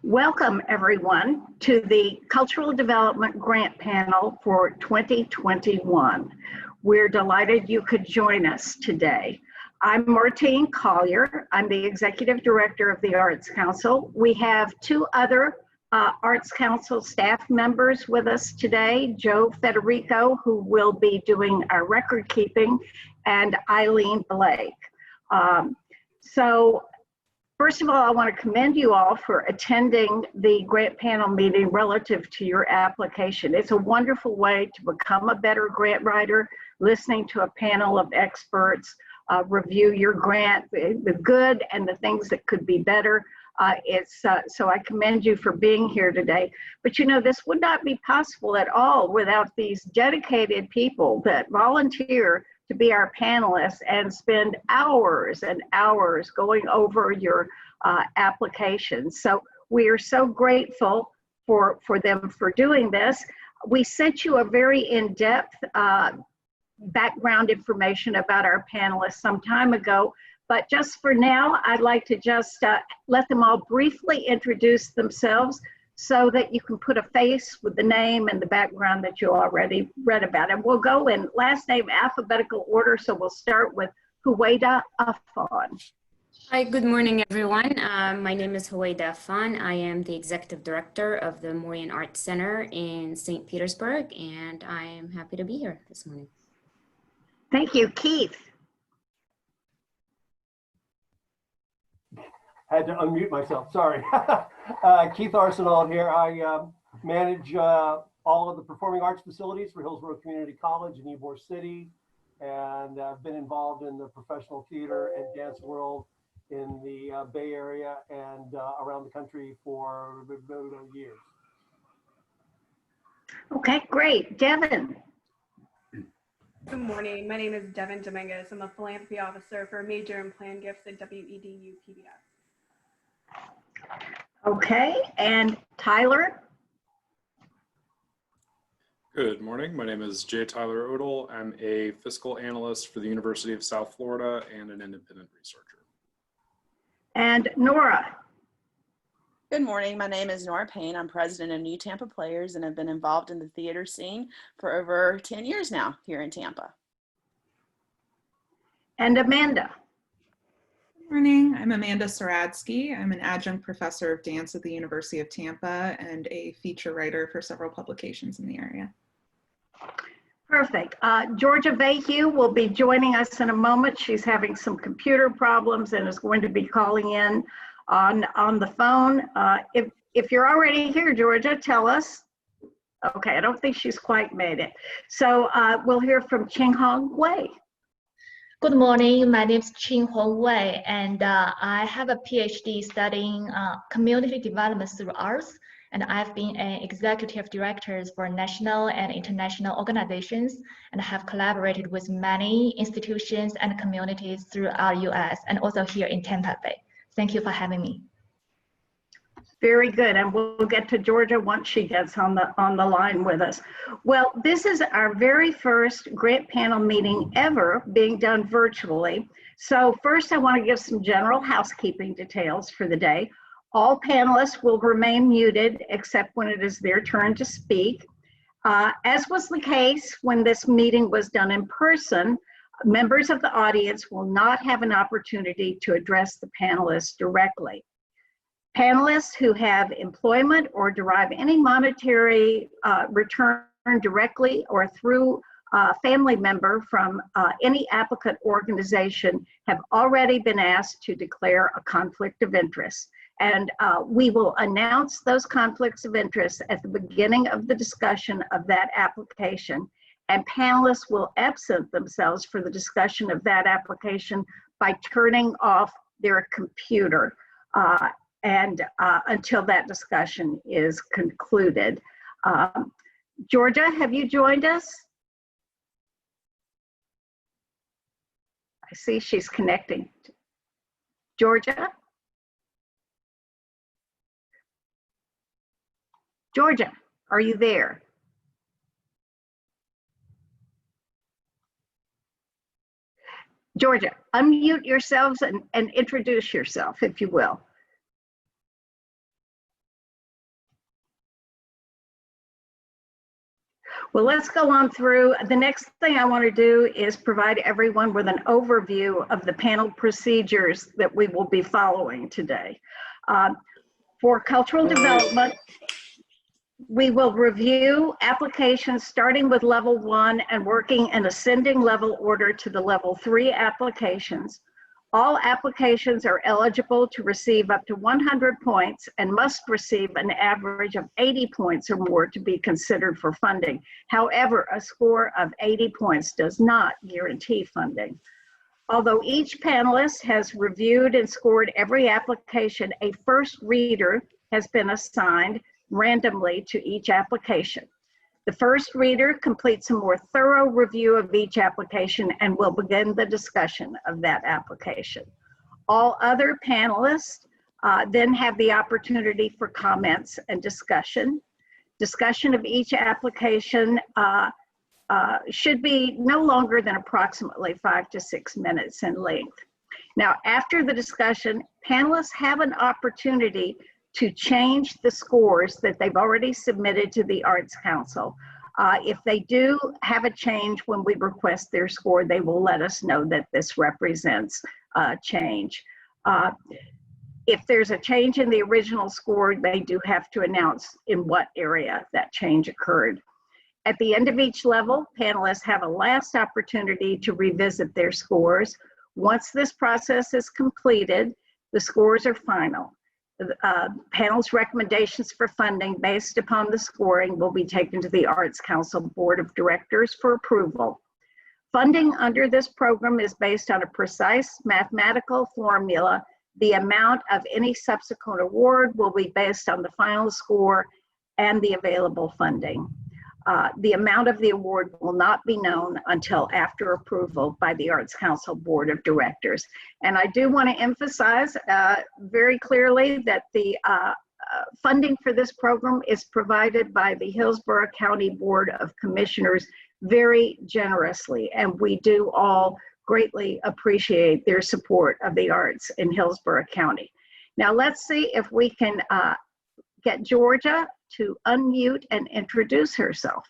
Welcome, everyone, to the Cultural Development Grant Panel for 2021. We're delighted you could join us today. I'm Martine Collier. I'm the Executive Director of the Arts Council. We have two other Arts Council staff members with us today, Joe Federico, who will be doing our record keeping, and Eileen Blake. First of all, I want to commend you all for attending the grant panel meeting relative to your application. It's a wonderful way to become a better grant writer, listening to a panel of experts review your grant, the good and the things that could be better. So I commend you for being here today. But you know, this would not be possible at all without these dedicated people that volunteer to be our panelists and spend hours and hours going over your application. So we are so grateful for them for doing this. We sent you a very in-depth background information about our panelists some time ago, but just for now, I'd like to just let them all briefly introduce themselves so that you can put a face with the name and the background that you already read about. And we'll go in last name alphabetical order, so we'll start with Huwaida Afan. Hi, good morning, everyone. My name is Huwaida Afan. I am the Executive Director of the Mauryan Arts Center in St. Petersburg, and I am happy to be here this morning. Thank you. Keith. Had to unmute myself, sorry. Keith Arsenault here. I manage all of the performing arts facilities for Hillsborough Community College in Ybor City, and I've been involved in the professional theater and dance world in the Bay Area and around the country for years. Okay, great. Devin. Good morning. My name is Devin Dominguez. I'm a philanthropy officer for Major and Planned Gifts at WEDU PBS. Okay, and Tyler? Good morning. My name is Jay Tyler Odell. I'm a fiscal analyst for the University of South Florida and an independent researcher. And Nora? Good morning. My name is Nora Payne. I'm president of New Tampa Players and have been involved in the theater scene for over 10 years now here in Tampa. And Amanda? Good morning. I'm Amanda Saradsky. I'm an adjunct professor of dance at the University of Tampa and a feature writer for several publications in the area. Perfect. Georgia Vahue will be joining us in a moment. She's having some computer problems and is going to be calling in on the phone. If you're already here, Georgia, tell us. Okay, I don't think she's quite made it. So we'll hear from Qinghong Wei. Good morning, my name is Qinghong Wei, and I have a PhD studying community development through arts, and I've been an executive director for national and international organizations, and have collaborated with many institutions and communities throughout US and also here in Tampa Bay. Thank you for having me. Very good, and we'll get to Georgia once she gets on the line with us. Well, this is our very first grant panel meeting ever being done virtually. So first I want to give some general housekeeping details for the day. All panelists will remain muted except when it is their turn to speak. As was the case when this meeting was done in person, members of the audience will not have an opportunity to address the panelists directly. Panelists who have employment or derive any monetary return directly or through a family member from any applicant organization have already been asked to declare a conflict of interest. And we will announce those conflicts of interest at the beginning of the discussion of that application. And panelists will absent themselves for the discussion of that application by turning off their computer. Until that discussion is concluded. Georgia, have you joined us? I see she's connecting. Georgia? Georgia, are you there? Georgia, unmute yourselves and introduce yourself, if you will. Well, let's go on through. The next thing I want to do is provide everyone with an overview of the panel procedures that we will be following today. For cultural development, we will review applications starting with level 1 and working in ascending level order to the level 3 applications. All applications are eligible to receive up to 100 points and must receive an average of 80 points or more to be considered for funding. However, a score of 80 points does not guarantee funding. Although each panelist has reviewed and scored every application, a first reader has been assigned randomly to each application. The first reader completes a more thorough review of each application and will begin the discussion of that application. All other panelists then have the opportunity for comments and discussion. Discussion of each application should be no longer than approximately 5 to 6 minutes in length. Now, after the discussion, panelists have an opportunity to change the scores that they've already submitted to the Arts Council. If they do have a change when we request their score, they will let us know that this represents a change. If there's a change in the original score, they do have to announce in what area that change occurred. At the end of each level, panelists have a last opportunity to revisit their scores. Once this process is completed, the scores are final. The panel's recommendations for funding based upon the scoring will be taken to the Arts Council Board of Directors for approval. Funding under this program is based on a precise mathematical formula. The amount of any subsequent award will be based on the final score and the available funding. The amount of the award will not be known until after approval by the Arts Council Board of Directors. And I do want to emphasize very clearly that the funding for this program is provided by the Hillsborough County Board of Commissioners very generously, and we do all greatly appreciate their support of the arts in Hillsborough County. Now let's see if we can get Georgia to unmute and introduce herself.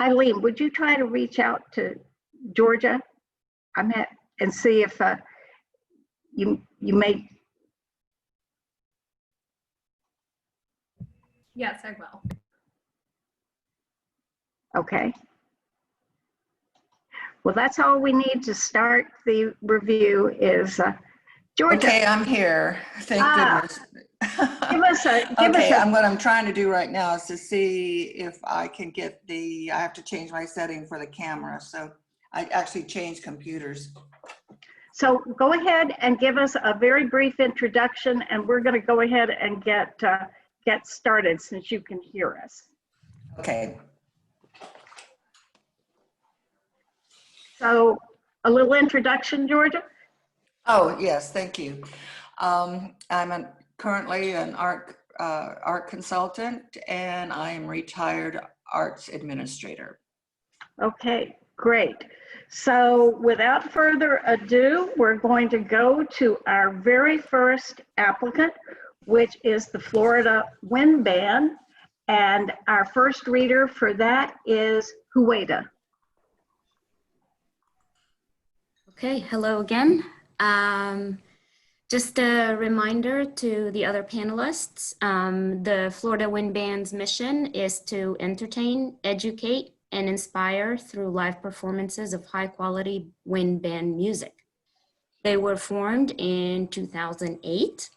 Eileen, would you try to reach out to Georgia and see if you may? Yes, I will. Okay. Well, that's all we need to start the review is Georgia. Okay, I'm here. Thank goodness. What I'm trying to do right now is to see if I can get I have to change my setting for the camera. So I actually changed computers. So go ahead and give us a very brief introduction, and we're going to go ahead and get started since you can hear us. Okay. So a little introduction, Georgia? Oh, yes, thank you. I'm currently an art consultant, and I am retired arts administrator. Okay, great. So without further ado, we're going to go to our very first applicant, which is the Florida Wind Band. And our first reader for that is Hueda. Okay, hello again. Just a reminder to the other panelists, the Florida Wind Band's mission is to entertain, educate, and inspire through live performances of high quality wind band music. They were formed in 2008,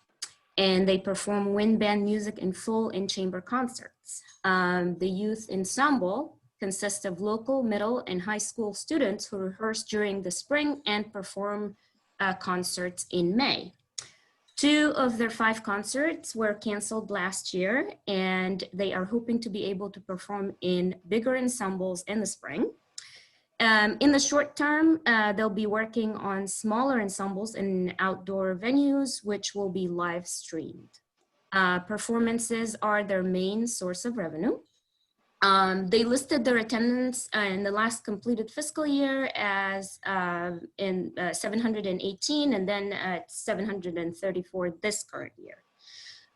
and they perform wind band music in full and chamber concerts. The youth ensemble consists of local, middle, and high school students who rehearse during the spring and perform concerts in May. 2 of their 5 concerts were canceled last year, and they are hoping to be able to perform in bigger ensembles in the spring. In the short term, they'll be working on smaller ensembles in outdoor venues, which will be live streamed. Performances are their main source of revenue. They listed their attendance in the last completed fiscal year as 718 and then at 734 this current year.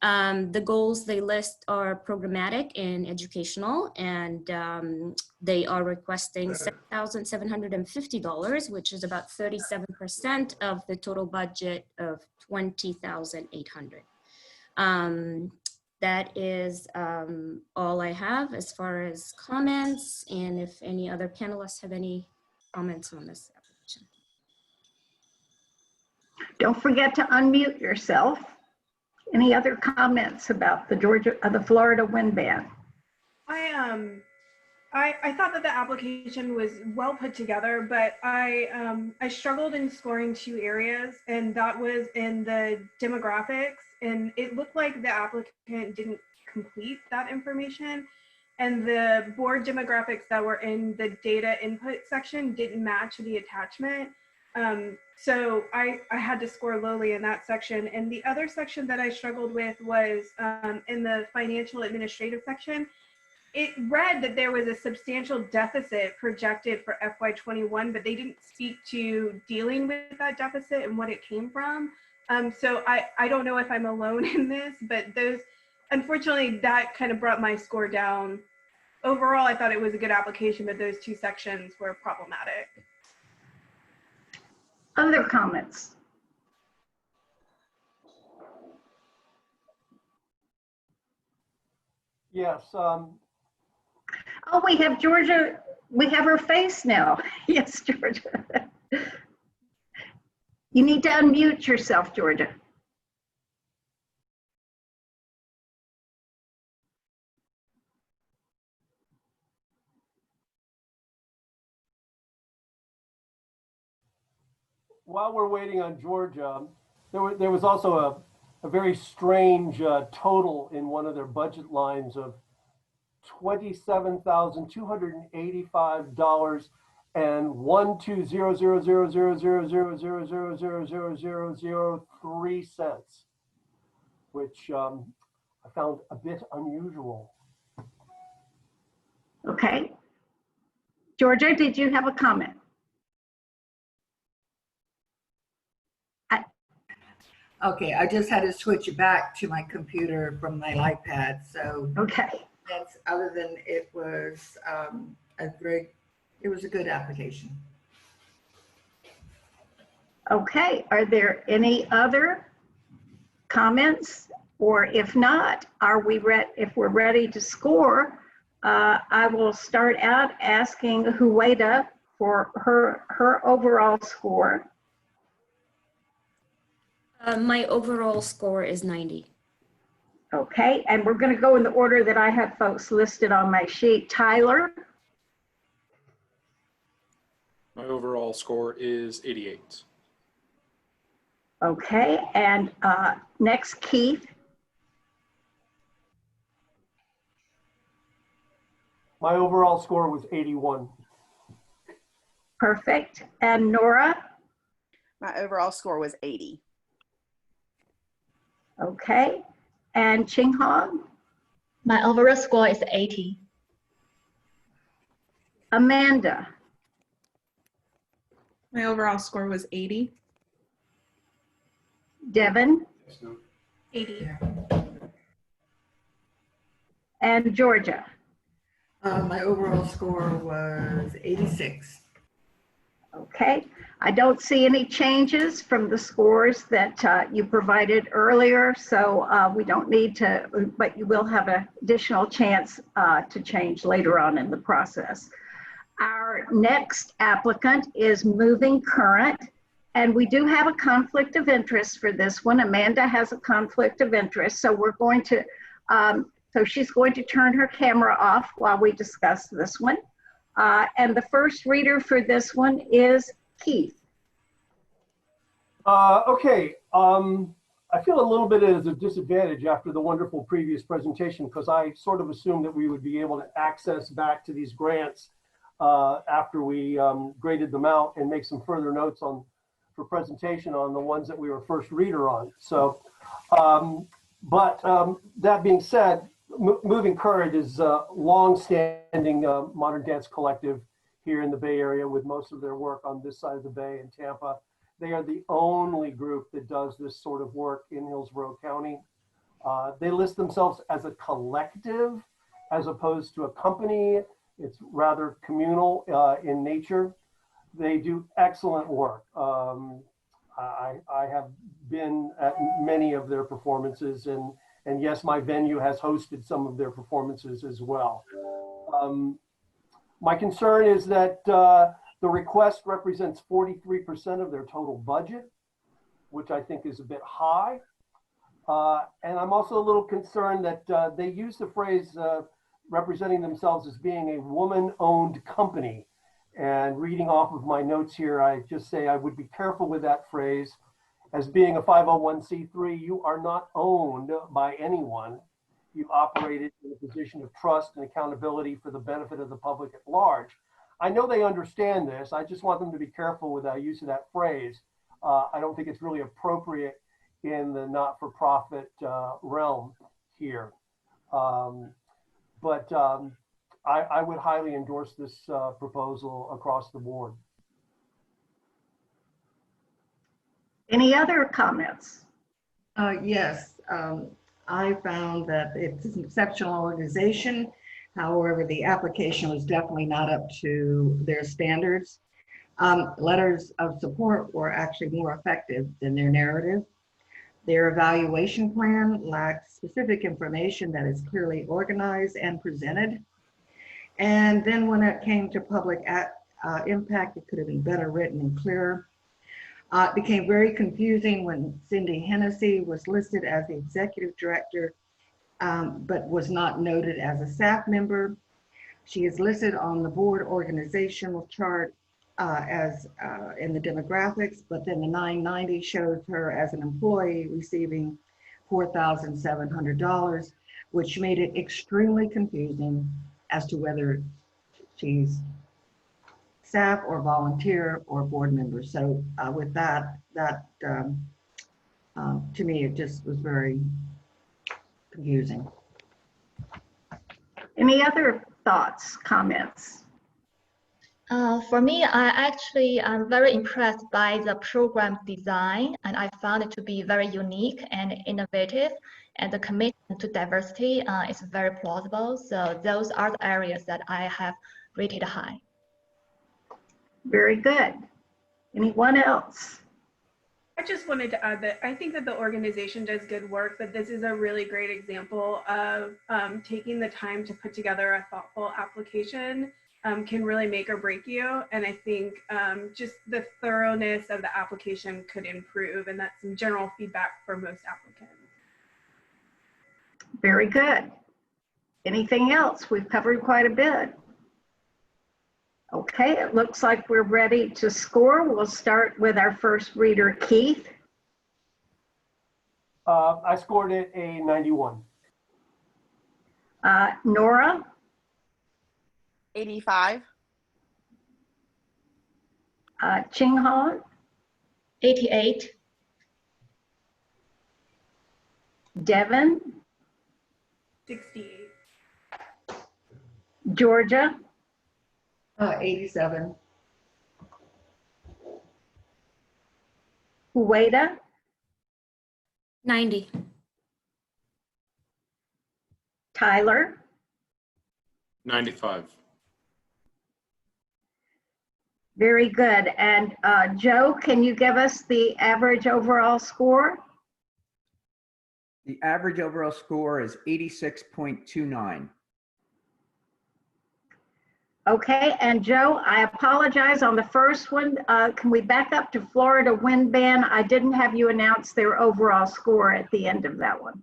The goals they list are programmatic and educational, and they are requesting $7,750, which is about 37% of the total budget of $20,800. That is all I have as far as comments, and if any other panelists have any comments on this application. Don't forget to unmute yourself. Any other comments about the Florida wind ban? I thought that the application was well put together, but I struggled in scoring 2 areas, and that was in the demographics, and it looked like the applicant didn't complete that information, and the board demographics that were in the data input section didn't match the attachment. So I had to score lowly in that section. And the other section that I struggled with was in the financial administrative section. It read that there was a substantial deficit projected for FY21, but they didn't speak to dealing with that deficit and what it came from. So I don't know if I'm alone in this, but unfortunately, that kind of brought my score down. Overall, I thought it was a good application, but those 2 sections were problematic. Other comments? Yes. Oh, we have Georgia. We have her face now. Yes, Georgia. You need to unmute yourself, Georgia. While we're waiting on Georgia, there was also a very strange total in one of their budget lines of $27,285 and 120000000000003 cents, which I found a bit unusual. Okay. Georgia, did you have a comment? Okay, I just had to switch it back to my computer from my iPad. So okay. That's other than it was it was a good application. Okay, are there any other comments? Or if not, if we're ready to score, I will start out asking Huwaida for her overall score. My overall score is 90. Okay, and we're going to go in the order that I have folks listed on my sheet. Tyler? My overall score is 88. Okay, and next, Keith. My overall score was 81. Perfect. And Nora? My overall score was 80. Okay. And Ching Hong? My overall score is 80. Amanda? My overall score was 80. Devin? 80. And Georgia? My overall score was 86. Okay. I don't see any changes from the scores that you provided earlier, so we don't need to, but you will have an additional chance to change later on in the process. Our next applicant is Moving Current, and we do have a conflict of interest for this one. Amanda has a conflict of interest, so we're going to, so she's going to turn her camera off while we discuss this one. And the first reader for this one is Keith. Okay, I feel a little bit as a disadvantage after the wonderful previous presentation because I sort of assumed that we would be able to access back to these grants after we graded them out and make some further notes for presentation on the ones that we were first reader on. So, that being said, Moving Courage is a long-standing modern dance collective here in the Bay Area with most of their work on this side of the Bay in Tampa. They are the only group that does this sort of work in Hillsborough County. They list themselves as a collective as opposed to a company. It's rather communal in nature. They do excellent work. I have been at many of their performances, and yes, my venue has hosted some of their performances as well. My concern is that the request represents 43% of their total budget, which I think is a bit high. And I'm also a little concerned that they use the phrase representing themselves as being a woman-owned company. And reading off of my notes here, I just say I would be careful with that phrase. As being a 501c3, you are not owned by anyone. You operated in a position of trust and accountability for the benefit of the public at large. I know they understand this. I just want them to be careful with the use of that phrase. I don't think it's really appropriate in the not-for-profit realm here. I would highly endorse this proposal across the board. Any other comments? Yes, I found that it's an exceptional organization. However, the application was definitely not up to their standards. Letters of support were actually more effective than their narrative. Their evaluation plan lacks specific information that is clearly organized and presented. And then when it came to public impact, it could have been better written and clearer. It became very confusing when Cindy Hennessy was listed as the executive director, but was not noted as a staff member. She is listed on the board organizational chart as in the demographics, but then the 990 shows her as an employee receiving $4,700, which made it extremely confusing as to whether she's staff or volunteer or board member. So with that to me, it just was very confusing. Any other thoughts, comments? For me, I'm very impressed by the program design, and I found it to be very unique and innovative, and the commitment to diversity is very plausible. So those are the areas that I have rated high. Very good. Anyone else? I just wanted to add that I think that the organization does good work, but this is a really great example of taking the time to put together a thoughtful application can really make or break you. And I think just the thoroughness of the application could improve, and that's some general feedback for most applicants. Very good. Anything else? We've covered quite a bit. Okay, it looks like we're ready to score. We'll start with our first reader, Keith. I scored it a 91. Nora? 85. Ching Hong? 88. Devin? 68. Georgia? 87. Hueda? 90. Tyler? 95. Very good. And Joe, can you give us the average overall score? The average overall score is 86.29. Okay, and Joe, I apologize on the first one. Can we back up to Florida Wind Band? I didn't have you announce their overall score at the end of that one.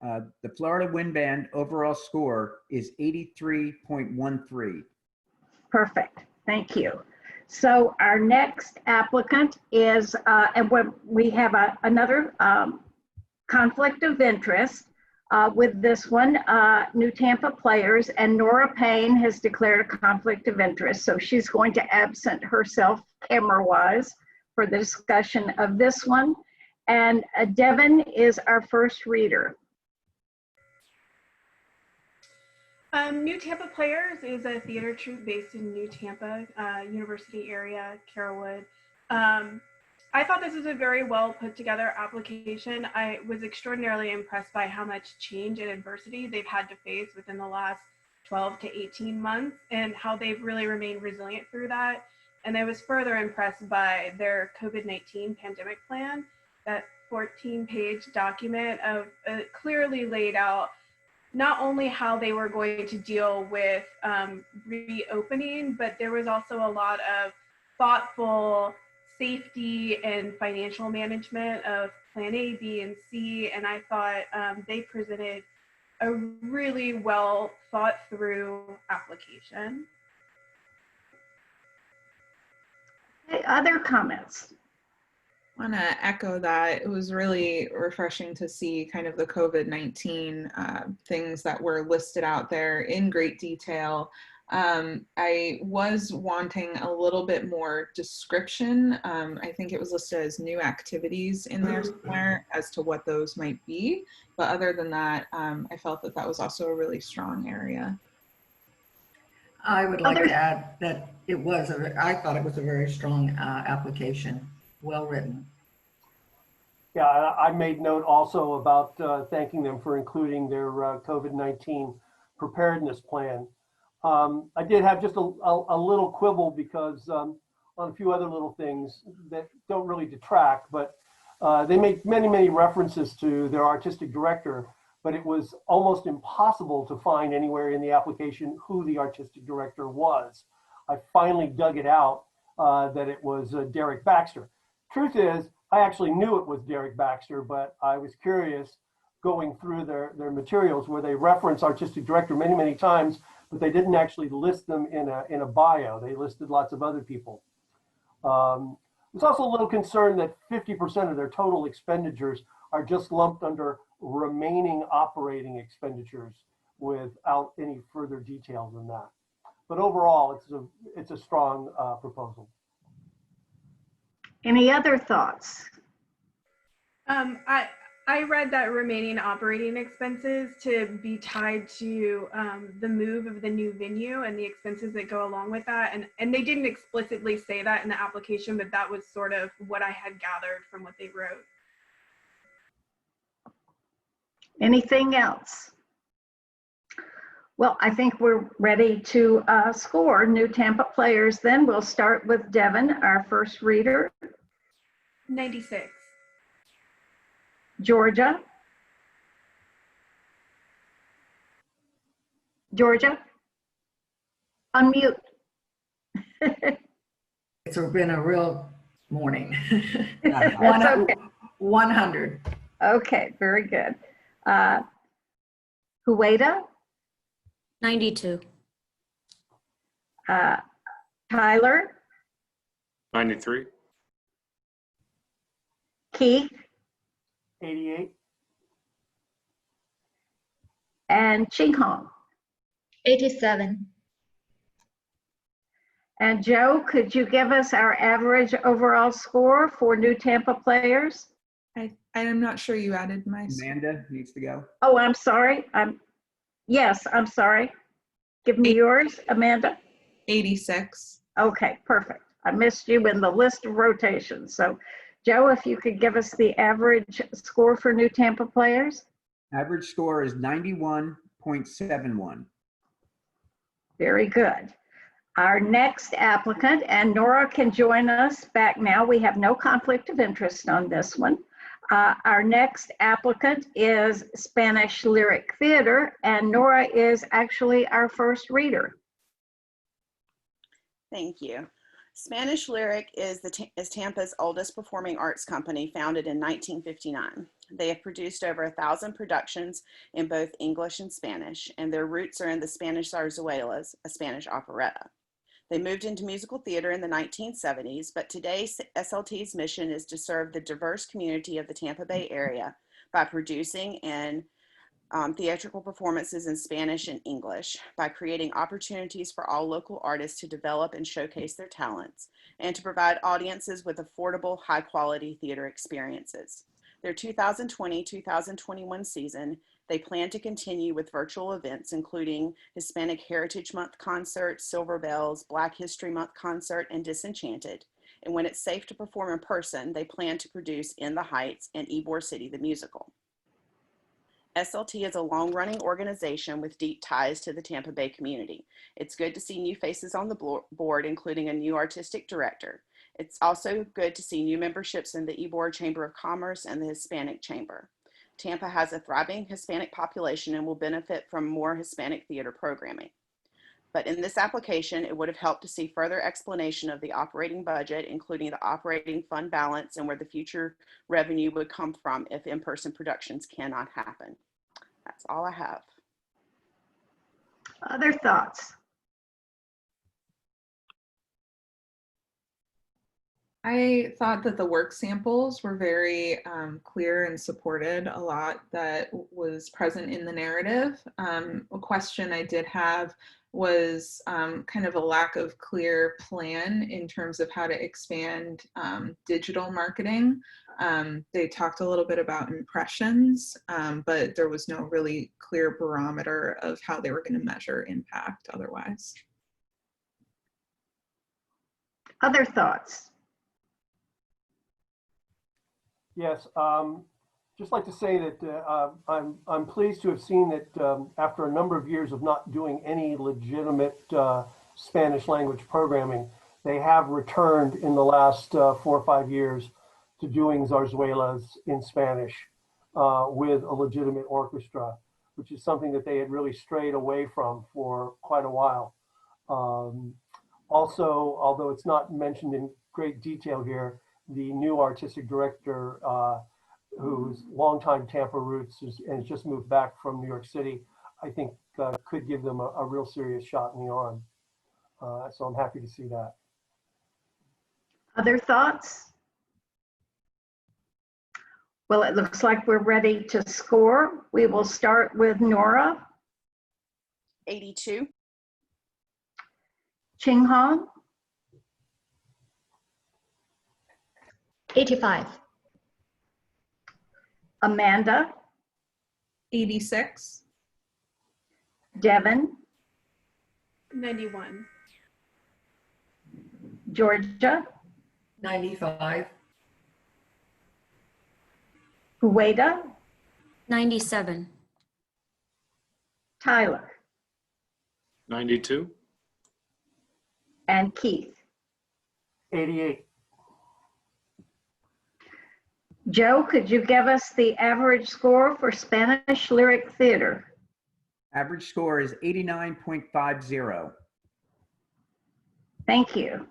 The Florida Wind Band overall score is 83.13. Perfect, thank you. So our next applicant is, and we have another conflict of interest with this one, New Tampa Players, and Nora Payne has declared a conflict of interest. So she's going to absent herself camera-wise for the discussion of this one. And Devin is our first reader. New Tampa Players is a theater troupe based in New Tampa, University area, Carrollwood. I thought this was a very well put together application. I was extraordinarily impressed by how much change and adversity they've had to face within the last 12 to 18 months and how they've really remained resilient through that. And I was further impressed by their COVID-19 pandemic plan. That 14-page document of clearly laid out not only how they were going to deal with reopening, but there was also a lot of thoughtful safety and financial management of plan A, B, and C. And I thought they presented a really well thought through application. Okay, other comments? I want to echo that. It was really refreshing to see kind of the COVID-19 things that were listed out there in great detail. I was wanting a little bit more description. I think it was listed as new activities in there somewhere as to what those might be. But other than that, I felt that that was also a really strong area. I would like to add that I thought it was a very strong application, well written. Yeah, I made note also about thanking them for including their COVID-19 preparedness plan. I did have just a little quibble because on a few other little things that don't really detract, but they make many references to their artistic director, but it was almost impossible to find anywhere in the application who the artistic director was. I finally dug it out that it was Derek Baxter. Truth is, I actually knew it was Derek Baxter, but I was curious going through their materials where they reference artistic director many times, but they didn't actually list them in a bio. They listed lots of other people. I was also a little concerned that 50% of their total expenditures are just lumped under remaining operating expenditures without any further detail than that. But overall, it's a strong proposal. Any other thoughts? I read that remaining operating expenses to be tied to the move of the new venue and the expenses that go along with that. And they didn't explicitly say that in the application, but that was sort of what I had gathered from what they wrote. Anything else? Well, I think we're ready to score New Tampa Players. Then we'll start with Devin, our first reader. 96. Georgia. Georgia, unmute. It's been a real morning. That's okay. 100. Okay, very good. Hueda. 92. Tyler. 93. Keith. 88. And Ching Hong. 87. And Joe, could you give us our average overall score for New Tampa Players? I am not sure you added my score. Amanda needs to go. Oh, I'm sorry. Yes, I'm sorry. Give me yours, Amanda. 86. Okay, perfect. I missed you in the list of rotations. So Joe, if you could give us the average score for New Tampa Players. Average score is 91.71. Very good. Our next applicant, and Nora can join us back now. We have no conflict of interest on this one. Our next applicant is Spanish Lyric Theater, and Nora is actually our first reader. Thank you. Spanish Lyric is Tampa's oldest performing arts company, founded in 1959. They have produced over 1,000 productions in both English and Spanish, and their roots are in the Spanish zarzuelas, a Spanish operetta. They moved into musical theater in the 1970s, but today SLT's mission is to serve the diverse community of the Tampa Bay area by producing and theatrical performances in Spanish and English, by creating opportunities for all local artists to develop and showcase their talents, and to provide audiences with affordable, high-quality theater experiences. Their 2020-2021 season, They plan to continue with virtual events, including Hispanic Heritage Month concert, Silver Bells, Black History Month concert, and Disenchanted. And when it's safe to perform in person, they plan to produce In the Heights and Ybor City the Musical. SLT is a long-running organization with deep ties to the Tampa Bay community. It's good to see new faces on the board, including a new artistic director. It's also good to see new memberships in the Ybor Chamber of Commerce and the Hispanic Chamber. Tampa has a thriving Hispanic population and will benefit from more Hispanic theater programming. But in this application, it would have helped to see further explanation of the operating budget, including the operating fund balance and where the future revenue would come from if in-person productions cannot happen. That's all I have. Other thoughts? I thought that the work samples were very clear and supported a lot that was present in the narrative. A question I did have was kind of a lack of clear plan in terms of how to expand digital marketing. They talked a little bit about impressions, but there was no really clear barometer of how they were going to measure impact otherwise. Other thoughts? Yes, just like to say that I'm pleased to have seen that after a number of years of not doing any legitimate Spanish language programming, they have returned in the last 4 or 5 years to doing zarzuelas in Spanish with a legitimate orchestra, which is something that they had really strayed away from for quite a while. Also, although it's not mentioned in great detail here, the new artistic director, whose longtime Tampa roots and has just moved back from New York City, I think could give them a real serious shot in the arm. So I'm happy to see that. Other thoughts? Well, it looks like we're ready to score. We will start with Nora. 82. Ching Hong. 85. Amanda. 86. Devin. 91. Georgia. 95. Hueda. 97. Tyler. 92. And Keith. 88. Joe, could you give us the average score for Spanish lyric theater? Average score is 89.50. Thank you.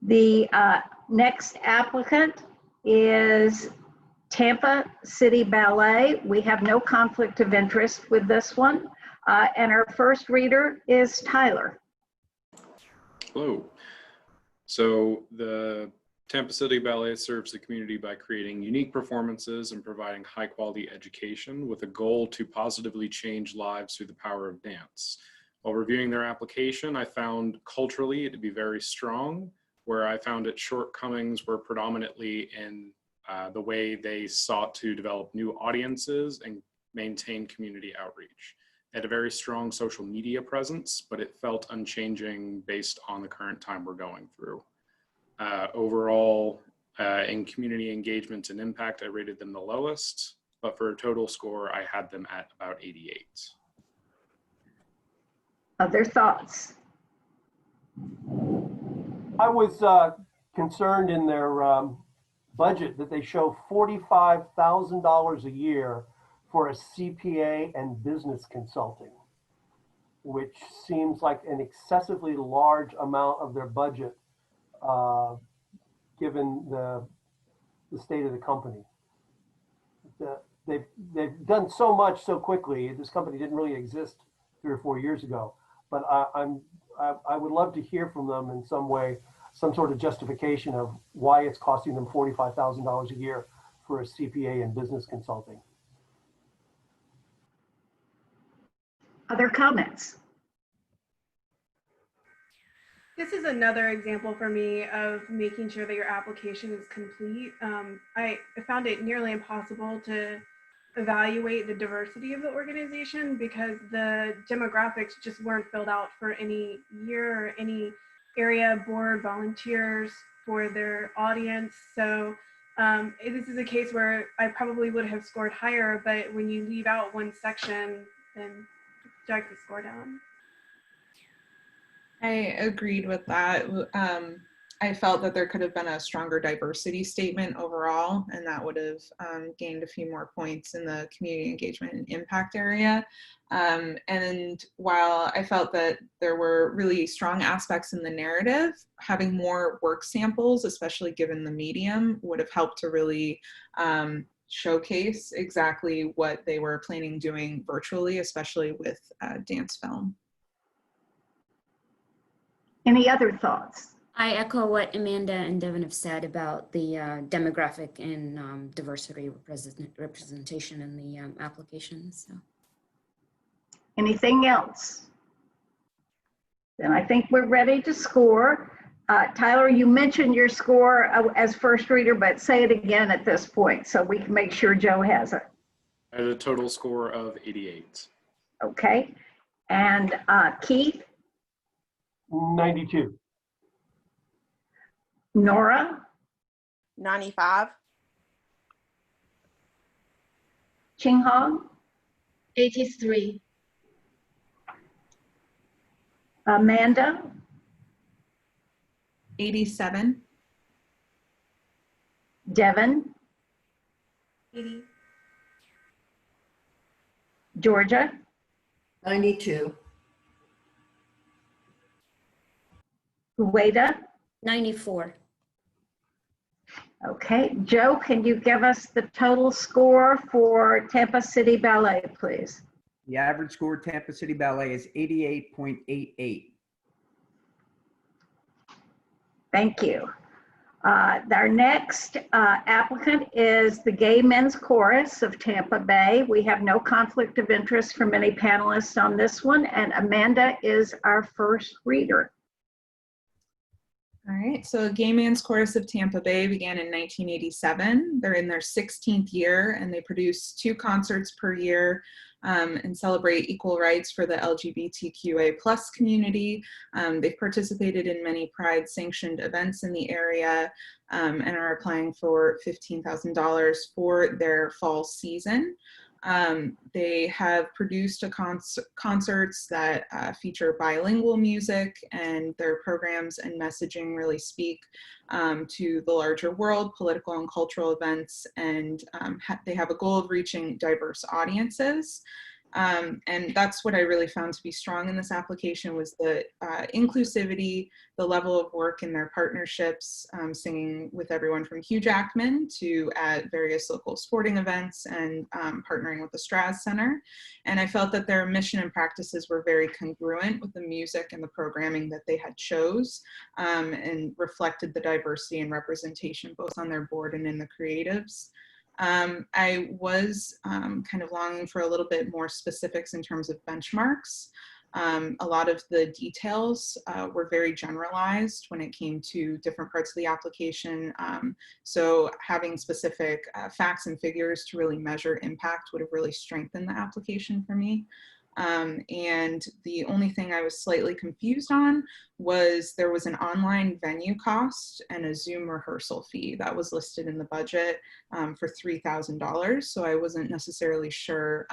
The next applicant is Tampa City Ballet. We have no conflict of interest with this one. And our first reader is Tyler. Hello. So the Tampa City Ballet serves the community by creating unique performances and providing high quality education with a goal to positively change lives through the power of dance. While reviewing their application, I found culturally it to be very strong, where I found its shortcomings were predominantly in the way they sought to develop new audiences and maintain community outreach. They had a very strong social media presence, but it felt unchanging based on the current time we're going through. Overall, in community engagement and impact, I rated them the lowest, but for a total score, I had them at about 88. Other thoughts? I was concerned in their budget that they show $45,000 a year for a CPA and business consulting, which seems like an excessively large amount of their budget given the state of the company. They've done so much so quickly. This company didn't really exist 3 or 4 years ago, but I would love to hear from them in some way, some sort of justification of why it's costing them $45,000 a year for a CPA and business consulting. Other comments? This is another example for me of making sure that your application is complete. I found it nearly impossible to evaluate the diversity of the organization, because the demographics just weren't filled out for any year or any area board volunteers for their audience. So this is a case where I probably would have scored higher, but when you leave out one section, then drag the score down. I agreed with that. I felt that there could have been a stronger diversity statement overall, and that would have gained a few more points in the community engagement and impact area. And while I felt that there were really strong aspects in the narrative, having more work samples, especially given the medium, would have helped to really showcase exactly what they were planning doing virtually, especially with dance film. Any other thoughts? I echo what Amanda and Devin have said about the demographic and diversity representation in the applications. So. Anything else? Then I think we're ready to score. Tyler, you mentioned your score as first reader, but say it again at this point so we can make sure Joe has it. I had a total score of 88. Okay. And Keith? 92. Nora? 95. Ching Hong? 83. Amanda? 87. Devin? 80. Georgia? 92. Hueda? 94. Okay. Joe, can you give us the total score for Tampa City Ballet, please? The average score at Tampa City Ballet is 88.88. Thank you. Our next applicant is the Gay Men's Chorus of Tampa Bay. We have no conflict of interest from any panelists on this one, and Amanda is our first reader. All right, so Gay Men's Chorus of Tampa Bay began in 1987. They're in their 16th year, and they produce 2 concerts per year and celebrate equal rights for the LGBTQA plus community. They've participated in many Pride-sanctioned events in the area and are applying for $15,000 for their fall season. They have produced concerts that feature bilingual music, and their programs and messaging really speak to the larger world, political and cultural events, and they have a goal of reaching diverse audiences. And that's what I really found to be strong in this application was the inclusivity, the level of work in their partnerships, singing with everyone from Hugh Jackman to at various local sporting events and partnering with the Straz Center. And I felt that their mission and practices were very congruent with the music and the programming that they had chose and reflected the diversity and representation both on their board and in the creatives. I was kind of longing for a little bit more specifics in terms of benchmarks. A lot of the details were very generalized when it came to different parts of the application. So having specific facts and figures to really measure impact would have really strengthened the application for me. And the only thing I was slightly confused on was there was an online venue cost and a Zoom rehearsal fee that was listed in the budget for $3,000. So I wasn't necessarily sure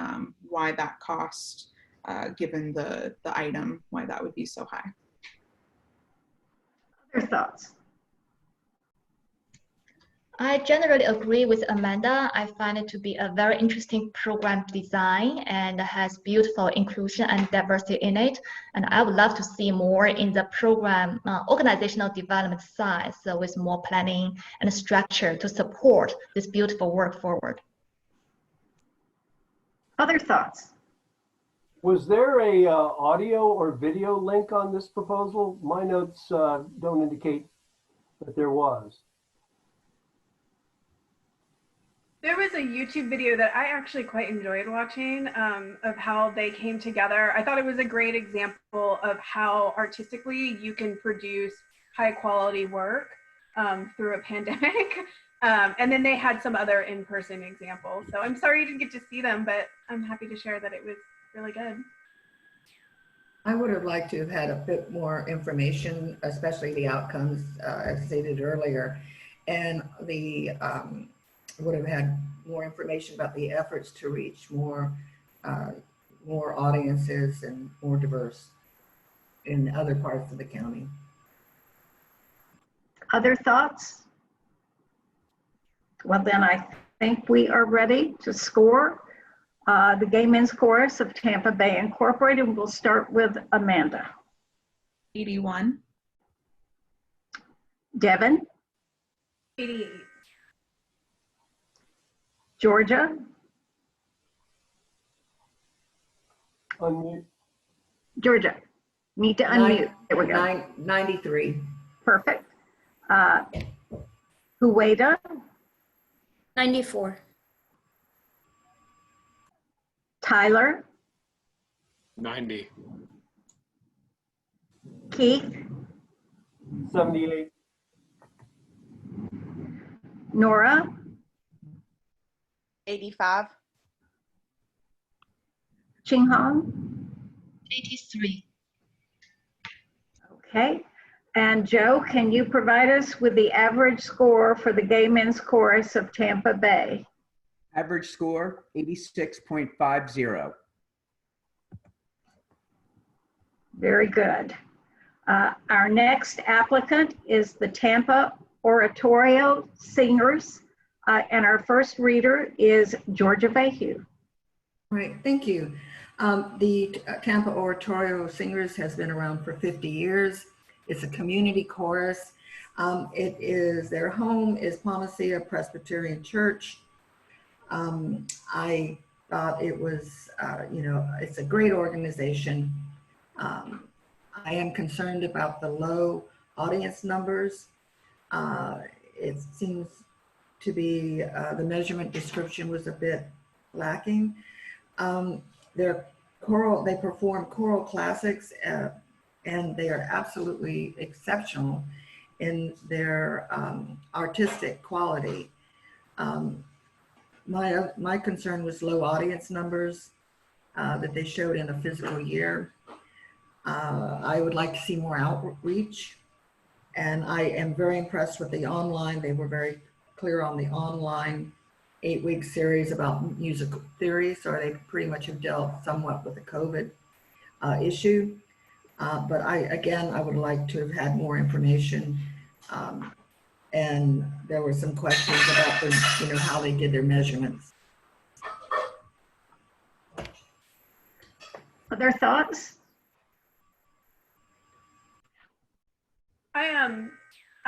why that cost, given the item, why that would be so high. Other thoughts? I generally agree with Amanda. I find it to be a very interesting program design and has beautiful inclusion and diversity in it. And I would love to see more in the program organizational development side, so with more planning and structure to support this beautiful work forward. Other thoughts? Was there a audio or video link on this proposal? My notes don't indicate that there was. There was a YouTube video that I actually quite enjoyed watching of how they came together. I thought it was a great example of how artistically you can produce high quality work. through a pandemic. And then they had some other in-person examples. So I'm sorry you didn't get to see them, but I'm happy to share that it was really good. I would have liked to have had a bit more information, especially the outcomes, as stated earlier, and the would have had more information about the efforts to reach more audiences and more diverse in other parts of the county. Other thoughts? Well, then I think we are ready to score the Gay Men's Chorus of Tampa Bay Incorporated. We'll start with Amanda. 81. Devin. 88. Georgia. Unmute. Georgia, need to unmute. There we go. 93. Perfect. Hueda. 94. Tyler. 90. Keith. 78. Nora. 85. Ching Hong. 83. Okay. And Joe, can you provide us with the average score for the Gay Men's Chorus of Tampa Bay? Average score, 86.50. Very good. Our next applicant is the Tampa Oratorio Singers, and our first reader is Georgia Bayhue. Right, thank you. The Tampa Oratorio Singers has been around for 50 years. It's a community chorus. Their home is Palmacia Presbyterian Church. I thought it was, it's a great organization. I am concerned about the low audience numbers. It seems to be, the measurement description was a bit lacking. They perform choral classics, and they are absolutely exceptional in their artistic quality. My concern was low audience numbers that they showed in a physical year. I would like to see more outreach, and I am very impressed with the online. They were very clear on the online 8-week series about musical theory, so they pretty much have dealt somewhat with the COVID issue. But I would like to have had more information. And there were some questions about how they did their measurements. Other thoughts?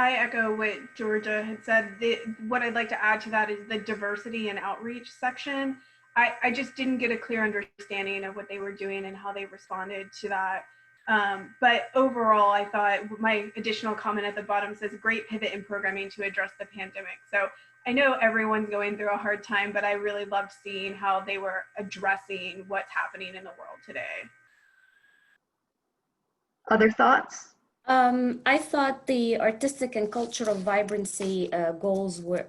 I echo what Georgia had said. What I'd like to add to that is the diversity and outreach section. I just didn't get a clear understanding of what they were doing and how they responded to that. But overall, I thought my additional comment at the bottom says great pivot in programming to address the pandemic. So I know everyone's going through a hard time, but I really loved seeing how they were addressing what's happening in the world today. Other thoughts? I thought the artistic and cultural vibrancy goals were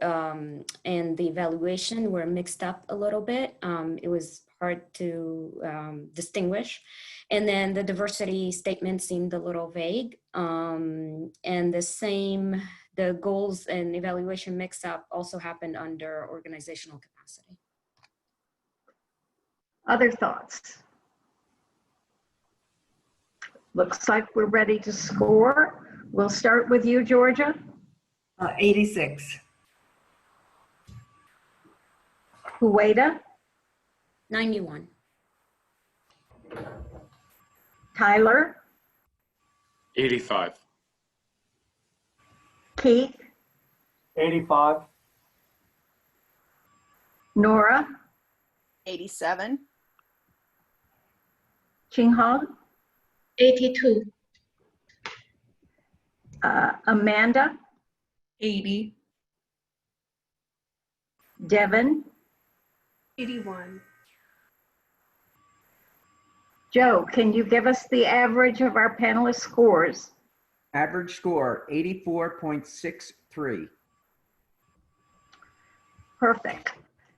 and the evaluation were mixed up a little bit. It was hard to distinguish. And then the diversity statement seemed a little vague. And the goals and evaluation mix up also happened under organizational capacity. Other thoughts? Looks like we're ready to score. We'll start with you, Georgia. 86. Hueda. 91. Tyler. 85. Keith. 85. Nora. 87. Ching Hong. 82. Amanda. 80. Devin. 81. Joe, can you give us the average of our panelist scores? Average score, 84.60. 3. Perfect.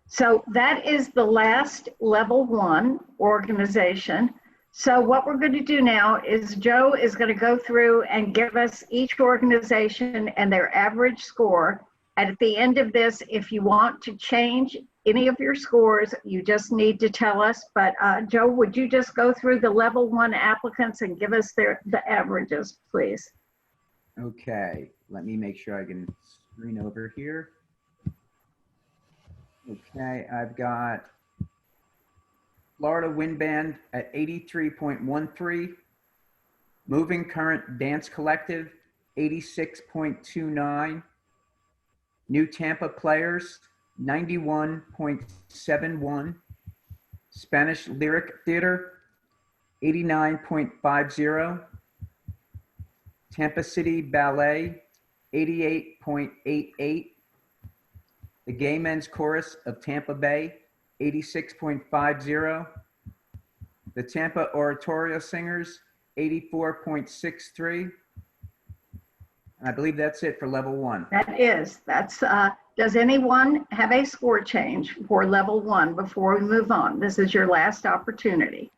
So that is the last level 1 organization. So what we're going to do now is Joe is going to go through and give us each organization and their average score. And at the end of this, if you want to change any of your scores, you just need to tell us. But Joe, would you just go through the level 1 applicants and give us the averages, please? Okay, let me make sure I can screen over here. Okay, I've got Florida Wind Band at 83.13, Moving Current Dance Collective 86.29, New Tampa Players 91.71, Spanish Lyric Theater 89.50, Tampa City Ballet 88.88, the Gay Men's Chorus of Tampa Bay 86.50, the Tampa Oratorio Singers 84.63, and I believe that's it for level 1. That's does anyone have a score change for level 1 before we move on? This is your last opportunity.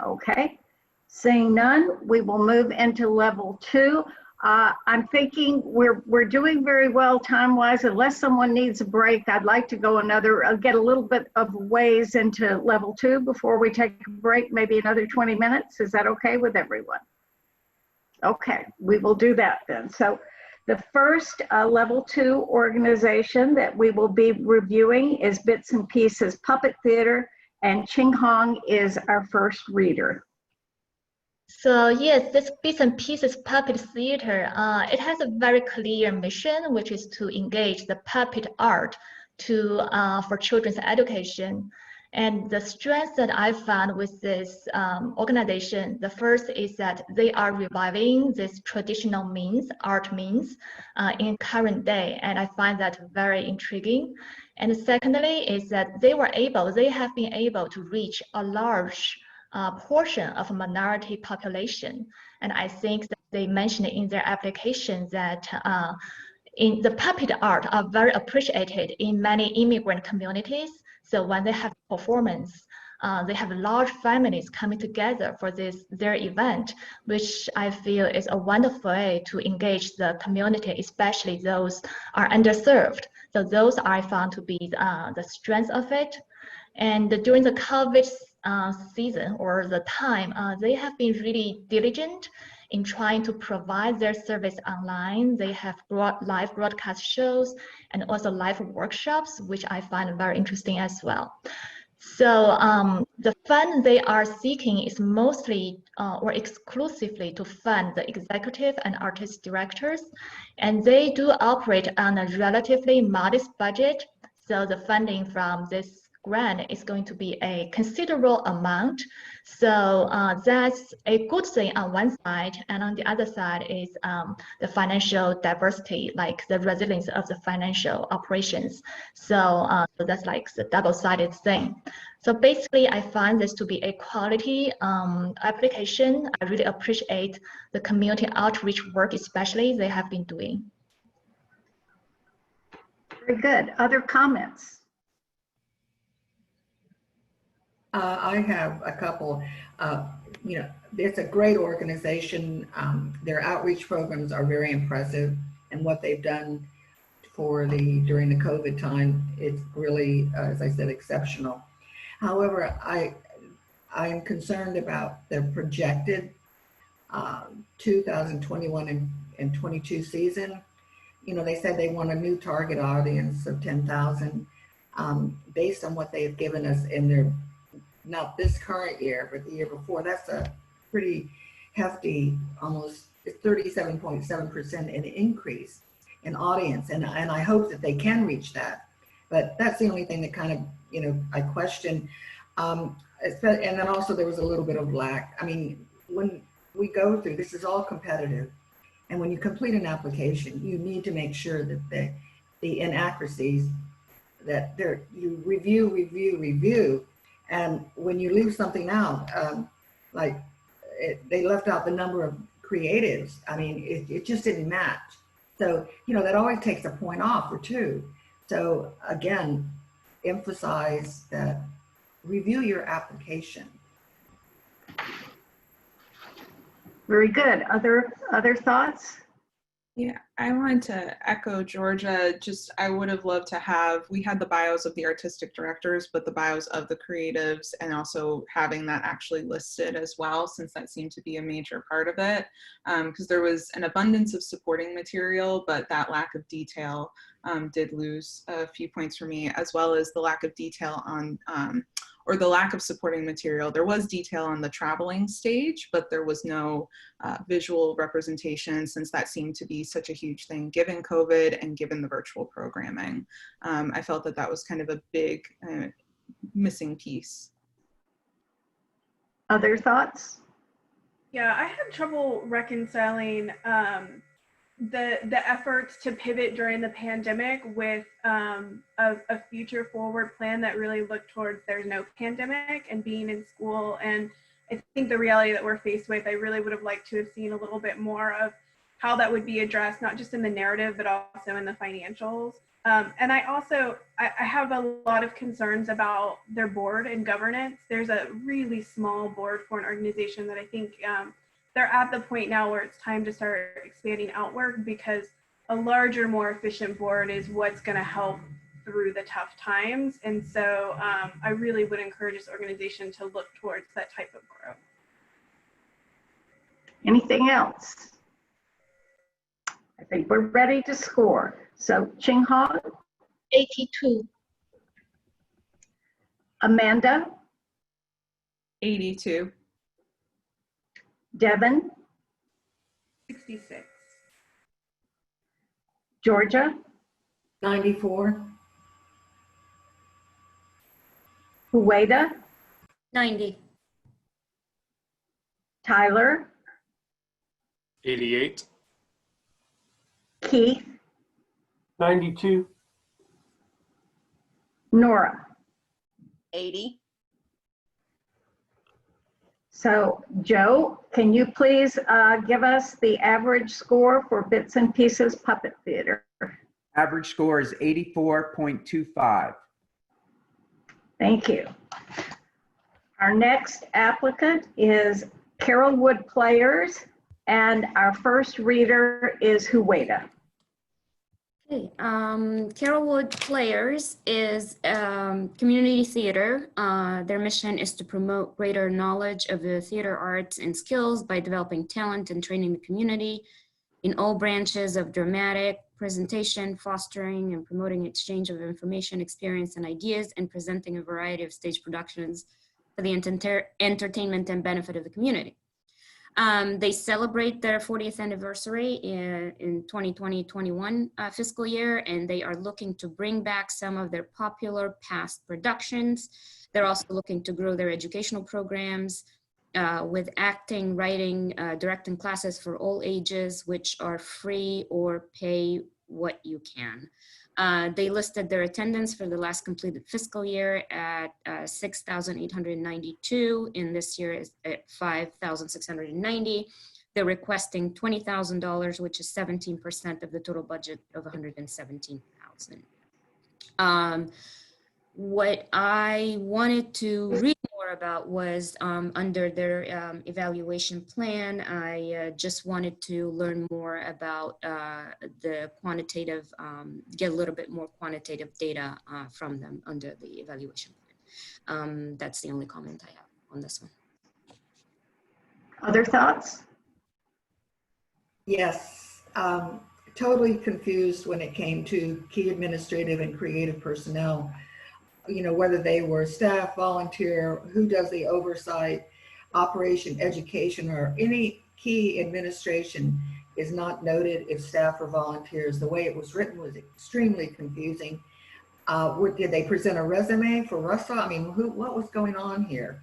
Okay, seeing none, we will move into level 2. I'm thinking we're doing very well time-wise. Unless someone needs a break, I'd like to go get a little bit of ways into level 2 before we take a break, maybe another 20 minutes. Is that okay with everyone? Okay, we will do that then. So the first level 2 organization that we will be reviewing is Bits and Pieces Puppet Theater, and Ching Hong is our first reader. So yes, this Bits and Pieces Puppet Theater, it has a very clear mission, which is to engage the puppet art for children's education. And the strength that I found with this organization, the first is that they are reviving this traditional art means in current day. And I find that very intriguing. And secondly is that they have been able to reach a large portion of a minority population. And I think that they mentioned in their application that in the puppet art are very appreciated in many immigrant communities. So when they have performance, they have large families coming together for their event, which I feel is a wonderful way to engage the community, especially those are underserved. So those I found to be the strength of it. And during the COVID season or the time, they have been really diligent in trying to provide their service online. They have brought live broadcast shows and also live workshops, which I find very interesting as well. So the fund they are seeking is mostly or exclusively to fund the executive and artist directors, and they do operate on a relatively modest budget. So the funding from this grant is going to be a considerable amount. So that's a good thing on one side, and on the other side is the financial diversity, like the resilience of the financial operations. So that's like the double-sided thing. So basically, I find this to be a quality application. I really appreciate the community outreach work, especially they have been doing. Very good. Other comments? I have a couple. It's a great organization. Their outreach programs are very impressive, and what they've done during the COVID time, it's really, as I said, exceptional. However, I am concerned about their projected 2021 and 22 season. They said they want a new target audience of 10,000 based on what they have given us in their, not this current year, but the year before. That's a pretty hefty, almost 37.7% in increase in audience. And I hope that they can reach that. But that's the only thing that kind of, I question. And then also there was a little bit of lack. I mean, when we go through, this is all competitive. And when you complete an application, you need to make sure that the inaccuracies, that you review. And when you leave something out, they left out the number of creatives. I mean, it just didn't match. So, that always takes a point off or two. So again, emphasize that review your application. Very good. Other thoughts? Yeah, I wanted to echo Georgia. I would have loved to have, we had the bios of the artistic directors, but the bios of the creatives, and also having that actually listed as well, since that seemed to be a major part of it. Because there was an abundance of supporting material, but that lack of detail did lose a few points for me, as well as the lack of detail on, or the lack of supporting material. There was detail on the traveling stage, but there was no visual representation, since that seemed to be such a huge thing given COVID and given the virtual programming. I felt that was kind of a big missing piece. Other thoughts? Yeah, I had trouble reconciling the efforts to pivot during the pandemic with a future forward plan that really looked towards there's no pandemic and being in school. And I think the reality that we're faced with, I really would have liked to have seen a little bit more of how that would be addressed, not just in the narrative, but also in the financials. And I have a lot of concerns about their board and governance. There's a really small board for an organization that I think they're at the point now where it's time to start expanding outward, because a larger, more efficient board is what's going to help through the tough times. And so I really would encourage this organization to look towards that type of growth. Anything else? I think we're ready to score. So Ching Hong, 82. Amanda, 82. Devin, 66. Georgia, 94. Hueda, 90. Tyler, 88. Keith, 92. Nora. 80. So Joe, can you please give us the average score for Bits and Pieces Puppet Theater? Average score is 84.25. Thank you. Our next applicant is Carol Wood Players, and our first reader is Hueda. Okay, Carolwood Players is community theater. Their mission is to promote greater knowledge of the theater arts and skills by developing talent and training the community in all branches of dramatic presentation, fostering and promoting exchange of information, experience, and ideas, and presenting a variety of stage productions for the entertainment and benefit of the community. They celebrate their 40th anniversary in 2020-21 fiscal year, and they are looking to bring back some of their popular past productions. They're also looking to grow their educational programs with acting, writing, directing classes for all ages, which are free or pay what you can. They listed their attendance for the last completed fiscal year at 6,892, and this year is at 5,690. They're requesting $20,000, which is 17% of the total budget of $117,000. What I wanted to read more about was under their evaluation plan. I just wanted to learn more about the quantitative, get a little bit more quantitative data from them under the evaluation plan. That's the only comment I have on this one. Other thoughts? Yes, totally confused when it came to key administrative and creative personnel. Whether they were staff, volunteer, who does the oversight, operation, education, or any key administration is not noted if staff or volunteers. The way it was written was extremely confusing. Did they present a resume for Russell? I mean, what was going on here?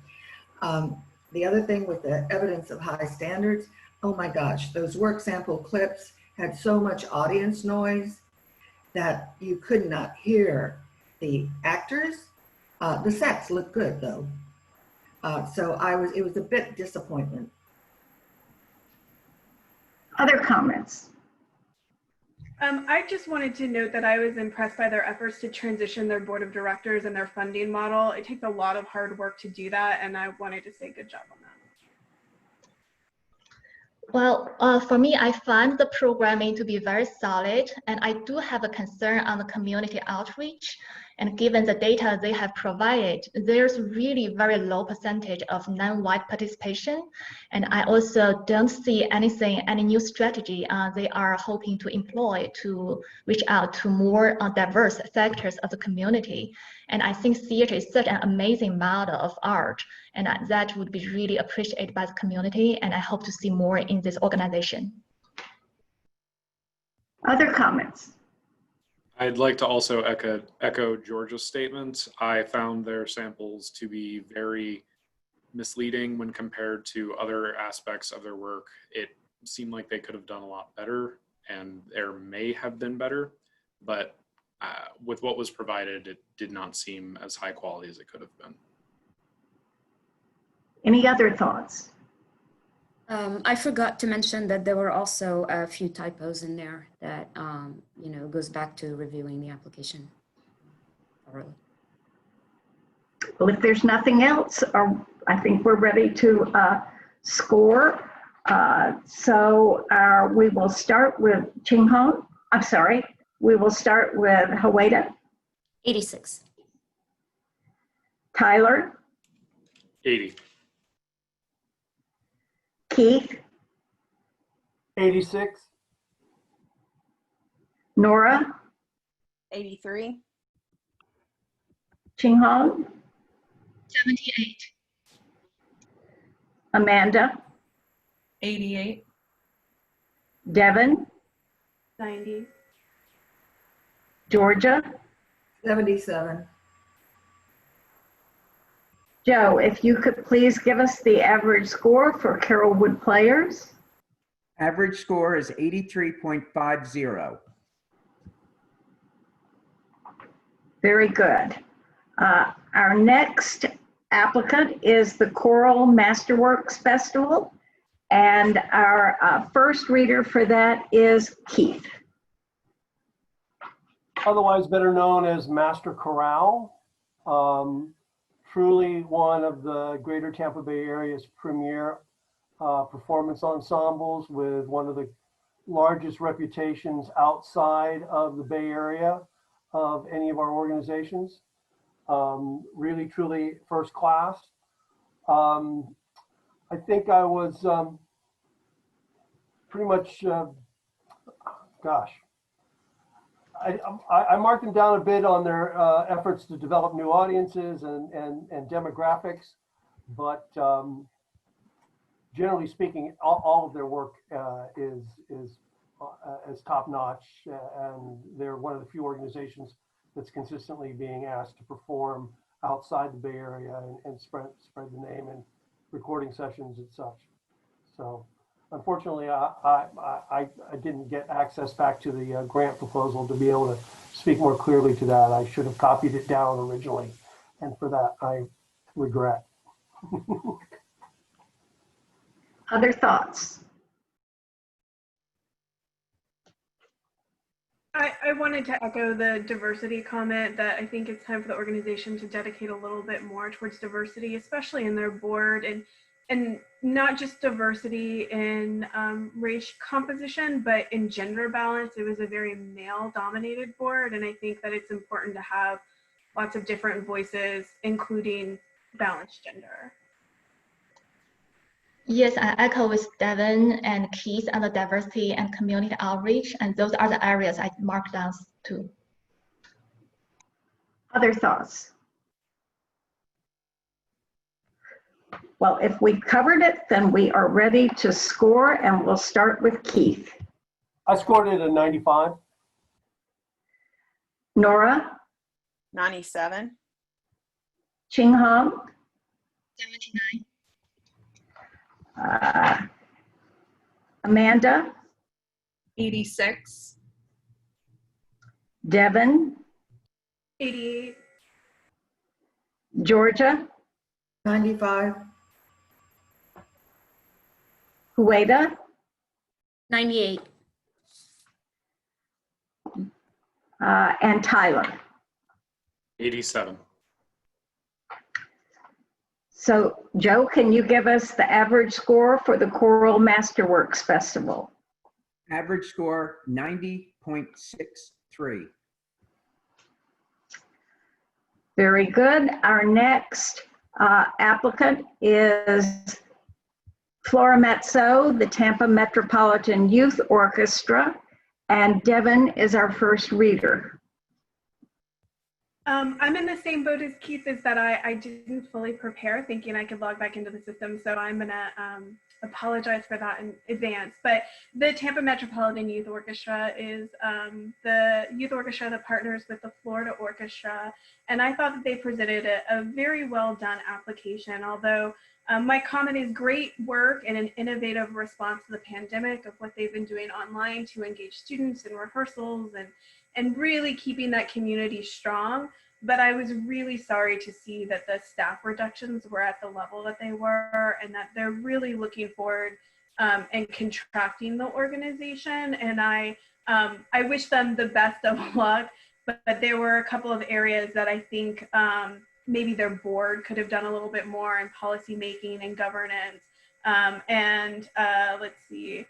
The other thing with the evidence of high standards, oh my gosh, those work sample clips had so much audience noise that you could not hear the actors. The sets looked good though. So it was a bit disappointment. Other comments? I just wanted to note that I was impressed by their efforts to transition their board of directors and their funding model. It takes a lot of hard work to do that, and I wanted to say good job on that. Well, for me, I find the programming to be very solid, and I do have a concern on the community outreach. And given the data they have provided, there's really very low percentage of non-white participation. And I also don't see any new strategy they are hoping to employ to reach out to more diverse sectors of the community. And I think theater is such an amazing model of art, and that would be really appreciated by the community, and I hope to see more in this organization. Other comments? I'd like to also echo Georgia's statement. I found their samples to be very misleading when compared to other aspects of their work. It seemed like they could have done a lot better, and there may have been better, but with what was provided, it did not seem as high quality as it could have been. Any other thoughts? I forgot to mention that there were also a few typos in there that, goes back to reviewing the application thoroughly. Well, if there's nothing else, I think we're ready to score. We will start with Ching Hong. I'm sorry. We will start with Hueda. 86. Tyler. 80. Keith. 86. Nora. 83. Ching Hong. 78. Amanda. 88. Devin. 90. Georgia. 77. Joe, if you could please give us the average score for Carrollwood players. Average score is 83.50. Very good. Our next applicant is the Choral Masterworks Festival, and our first reader for that is Keith. Otherwise better known as Master Chorale. Truly one of the greater Tampa Bay area's premier performance ensembles, with one of the largest reputations outside of the Bay Area of any of our organizations. Really, truly first class. I think I was pretty much, I marked them down a bit on their efforts to develop new audiences and demographics, but generally speaking, all of their work is top notch, and they're one of the few organizations that's consistently being asked to perform outside the Bay Area and spread the name in recording sessions and such. So unfortunately, I didn't get access back to the grant proposal to be able to speak more clearly to that. I should have copied it down originally, and for that I regret. Other thoughts? I wanted to echo the diversity comment, that I think it's time for the organization to dedicate a little bit more towards diversity, especially in their board, and not just diversity in race composition, but in gender balance. It was a very male-dominated board, and I think that it's important to have lots of different voices, including balanced gender. Yes, I echo with Devin and Keith on the diversity and community outreach, and those are the areas I marked down too. Other thoughts? Well, if we covered it, then we are ready to score, and we'll start with Keith. I scored it a 95. Nora. 97. Ching Hong. 79. Amanda. 86. Devin. 88. Georgia. 95. Hueda. 98. And Tyler. 87. So Joe, can you give us the average score for the Choral Masterworks Festival? Average score 90.63. Very good. Our next applicant is Flora Metzo, the Tampa Metropolitan Youth Orchestra, and Devin is our first reader. I'm in the same boat as Keith, is that I didn't fully prepare thinking I could log back into the system. So I'm gonna apologize for that in advance. But the Tampa Metropolitan Youth Orchestra is the youth orchestra that partners with the Florida Orchestra. And I thought that they presented a very well done application, although my comment is great work and an innovative response to the pandemic of what they've been doing online to engage students in rehearsals and really keeping that community strong. But I was really sorry to see that the staff reductions were at the level that they were, and that they're really looking forward and contracting the organization. And I wish them the best of luck, but there were a couple of areas that I think maybe their board could have done a little bit more in policy making and governance. Let's see.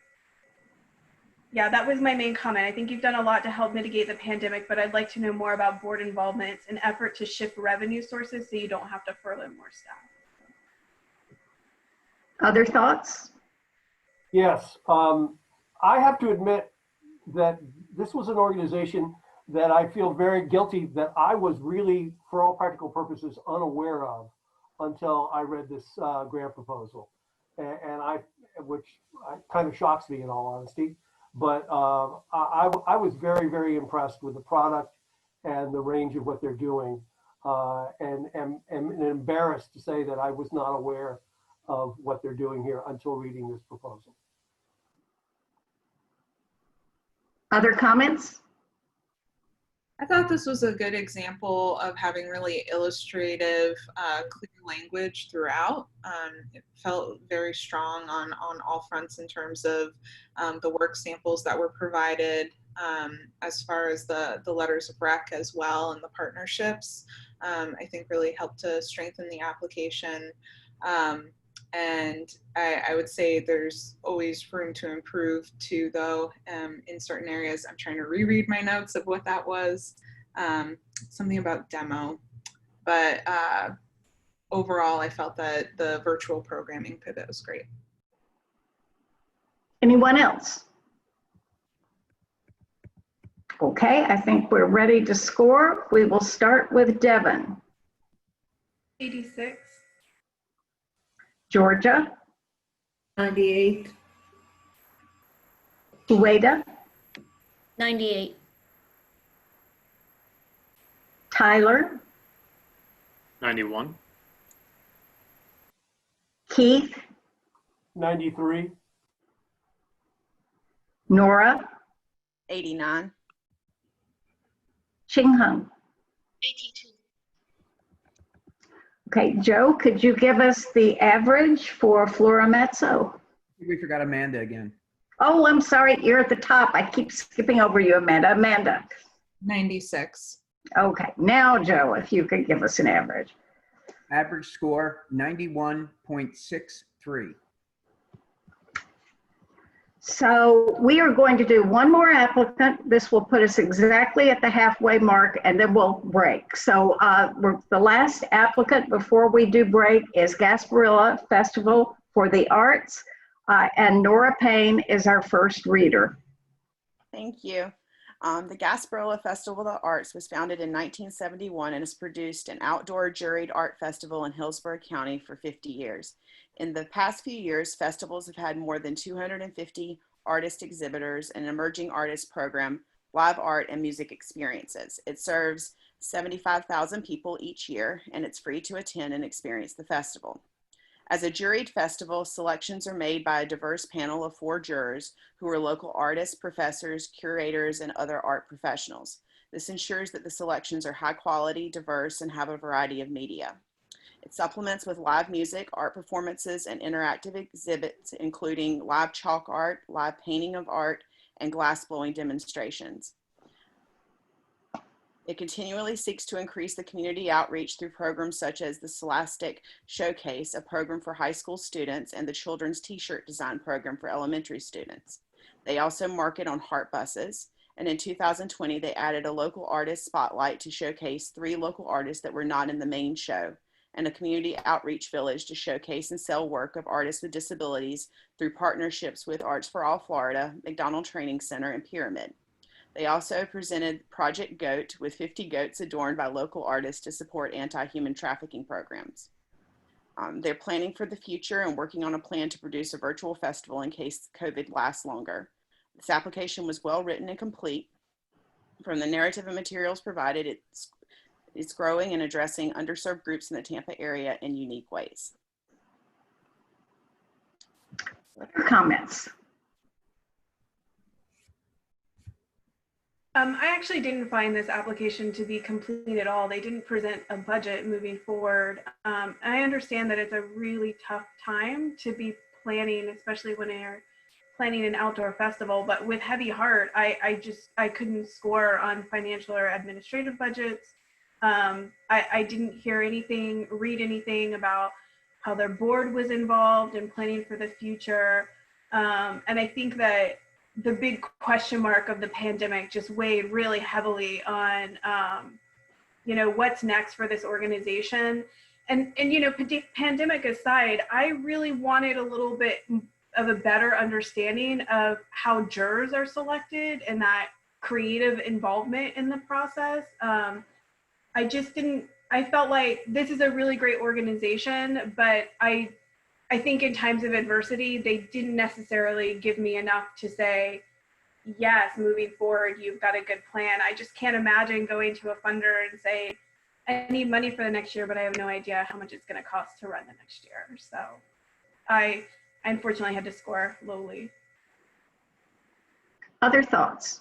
Yeah, that was my main comment. I think you've done a lot to help mitigate the pandemic, but I'd like to know more about board involvement and effort to shift revenue sources so you don't have to furlough more staff. Other thoughts? Yes, I have to admit that this was an organization that I feel very guilty that I was really, for all practical purposes, unaware of until I read this grant proposal, which kind of shocks me in all honesty. But I was very, very impressed with the product and the range of what they're doing, and embarrassed to say that I was not aware of what they're doing here until reading this proposal. Other comments? I thought this was a good example of having really illustrative, clear language throughout. It felt very strong on all fronts in terms of the work samples that were provided, as far as the letters of rec as well, and the partnerships, I think really helped to strengthen the application. And I would say there's always room to improve too, though, in certain areas. I'm trying to reread my notes of what that was, something about demo. But overall, I felt that the virtual programming pivot was great. Anyone else? Okay, I think we're ready to score. We will start with Devin. 86. Georgia. 98. Sueda. 98. Tyler. 91. Keith. 93. Nora. 89. Chinghung. 82. Okay, Joe, could you give us the average for Flora Metzo? We forgot Amanda again. Oh, I'm sorry, you're at the top. I keep skipping over you, Amanda. Amanda. 96. Okay, now Joe, if you could give us an average. Average score 91.63. So we are going to do one more applicant. This will put us exactly at the halfway mark, and then we'll break. So the last applicant before we do break is Gasparilla Festival for the Arts, and Nora Payne is our first reader. Thank you. The Gasparilla Festival of the Arts was founded in 1971 and has produced an outdoor juried art festival in Hillsborough County for 50 years. In the past few years, festivals have had more than 250 artist exhibitors, an emerging artist program, live art, and music experiences. It serves 75,000 people each year, and it's free to attend and experience the festival. As a juried festival, selections are made by a diverse panel of 4 jurors who are local artists, professors, curators, and other art professionals. This ensures that the selections are high quality, diverse, and have a variety of media. It supplements with live music, art performances, and interactive exhibits, including live chalk art, live painting of art, and glass blowing demonstrations. It continually seeks to increase the community outreach through programs such as the Scholastic Showcase, a program for high school students, and the Children's T-shirt Design Program for elementary students. They also market on Heart Buses, and in 2020, they added a local artist spotlight to showcase 3 local artists that were not in the main show, and a community outreach village to showcase and sell work of artists with disabilities through partnerships with Arts for All Florida, McDonald Training Center, and Pyramid. They also presented Project GOAT with 50 goats adorned by local artists to support anti-human trafficking programs. They're planning for the future and working on a plan to produce a virtual festival in case COVID lasts longer. This application was well written and complete. From the narrative and materials provided, it's growing and addressing underserved groups in the Tampa area in unique ways. Comments? I actually didn't find this application to be complete at all. They didn't present a budget moving forward. I understand that it's a really tough time to be planning, especially when you're planning an outdoor festival, but with heavy heart, I couldn't score on financial or administrative budgets. I didn't hear anything, read anything about how their board was involved in planning for the future. And I think that the big question mark of the pandemic just weighed really heavily on, what's next for this organization. And pandemic aside, I really wanted a little bit of a better understanding of how jurors are selected and that creative involvement in the process. I felt like this is a really great organization, but I think in times of adversity, they didn't necessarily give me enough to say, yes, moving forward, you've got a good plan. I just can't imagine going to a funder and say, I need money for the next year, but I have no idea how much it's going to cost to run the next year. So I unfortunately had to score lowly. Other thoughts?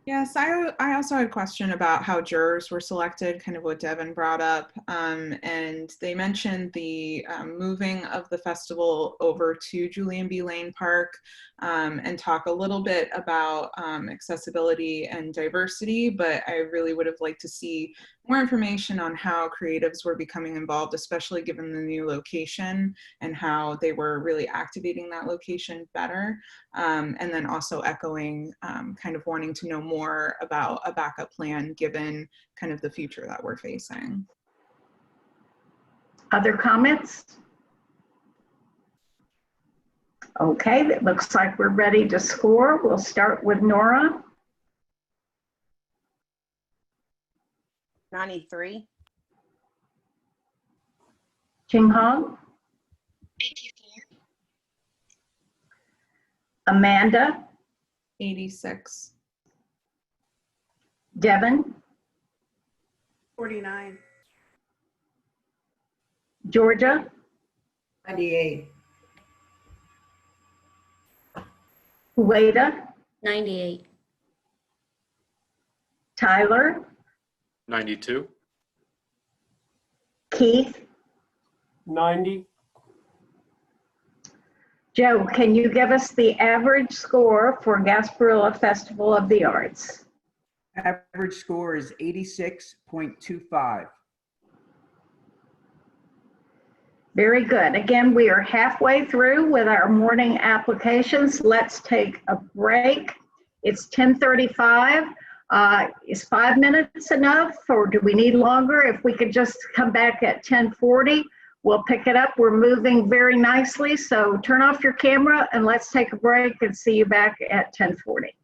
Yes, I also had a question about how jurors were selected, kind of what Devin brought up. And they mentioned the moving of the festival over to Julian B. Lane Park and talk a little bit about accessibility and diversity, but I really would have liked to see more information on how creatives were becoming involved, especially given the new location and how they were really activating that location better. And then also echoing kind of wanting to know more about a backup plan given kind of the future that we're facing. Other comments? Okay, it looks like we're ready to score. We'll start with Nora. 93. Ching Hong. 84. Amanda. 86. Devin. 49. Georgia. 98. Hueda. 98. Tyler. 92. Keith. 90. Joe, can you give us the average score for Gasparilla Festival of the Arts? Average score is 86.25. Very good. Again, we are halfway through with our morning applications. Let's take a break. It's 10:35. Is 5 minutes enough, or do we need longer? If we could just come back at 10:40, we'll pick it up. We're moving very nicely, so turn off your camera and let's take a break and see you back at 10:40.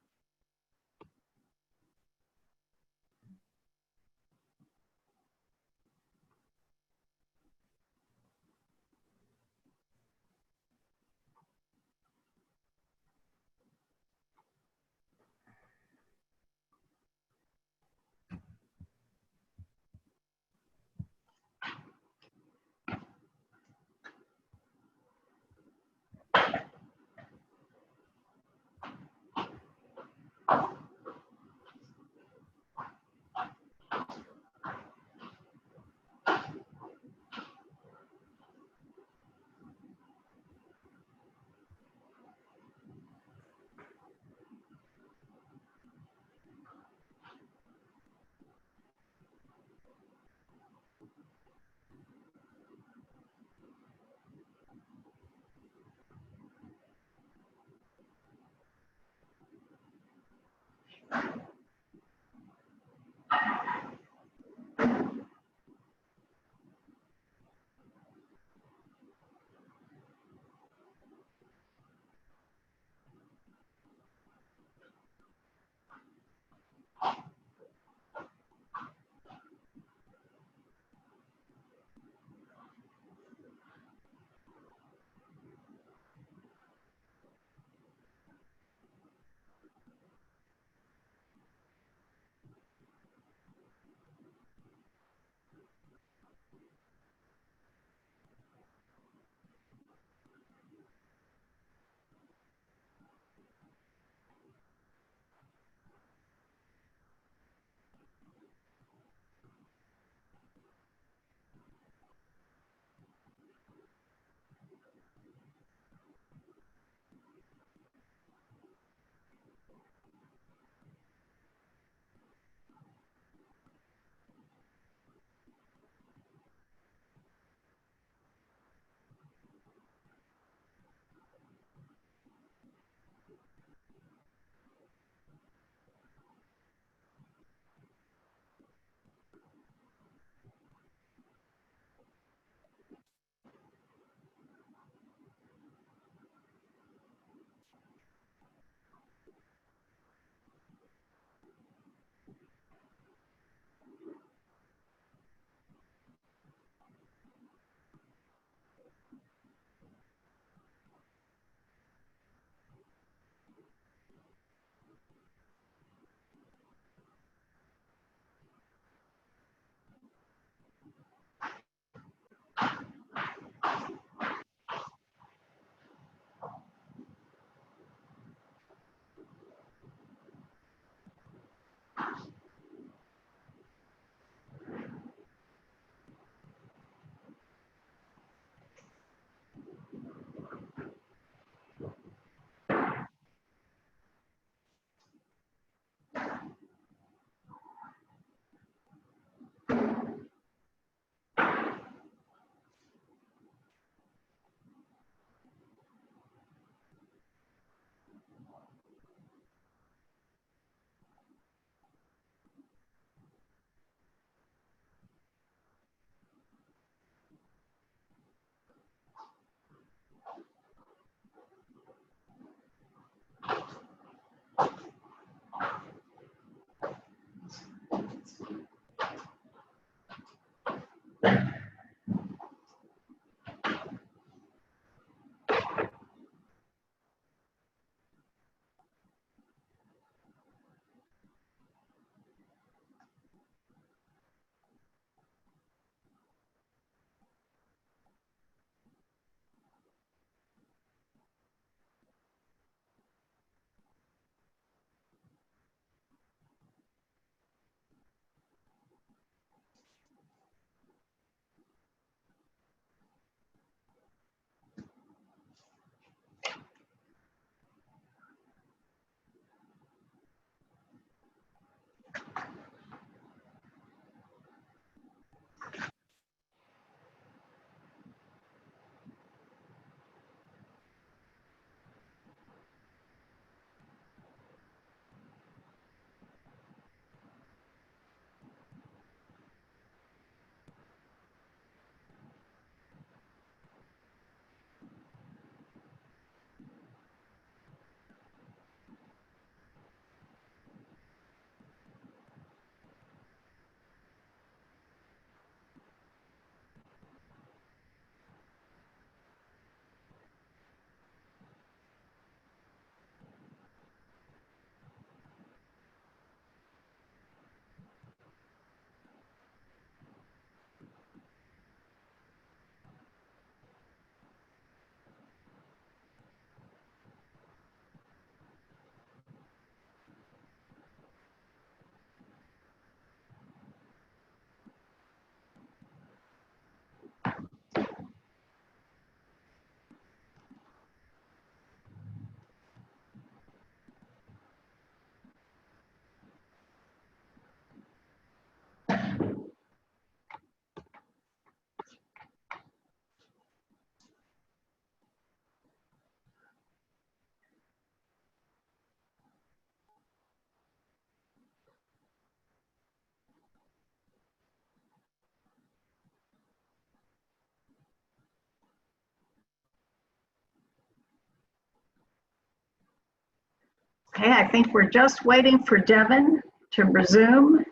Okay, I think we're just waiting for Devin to resume.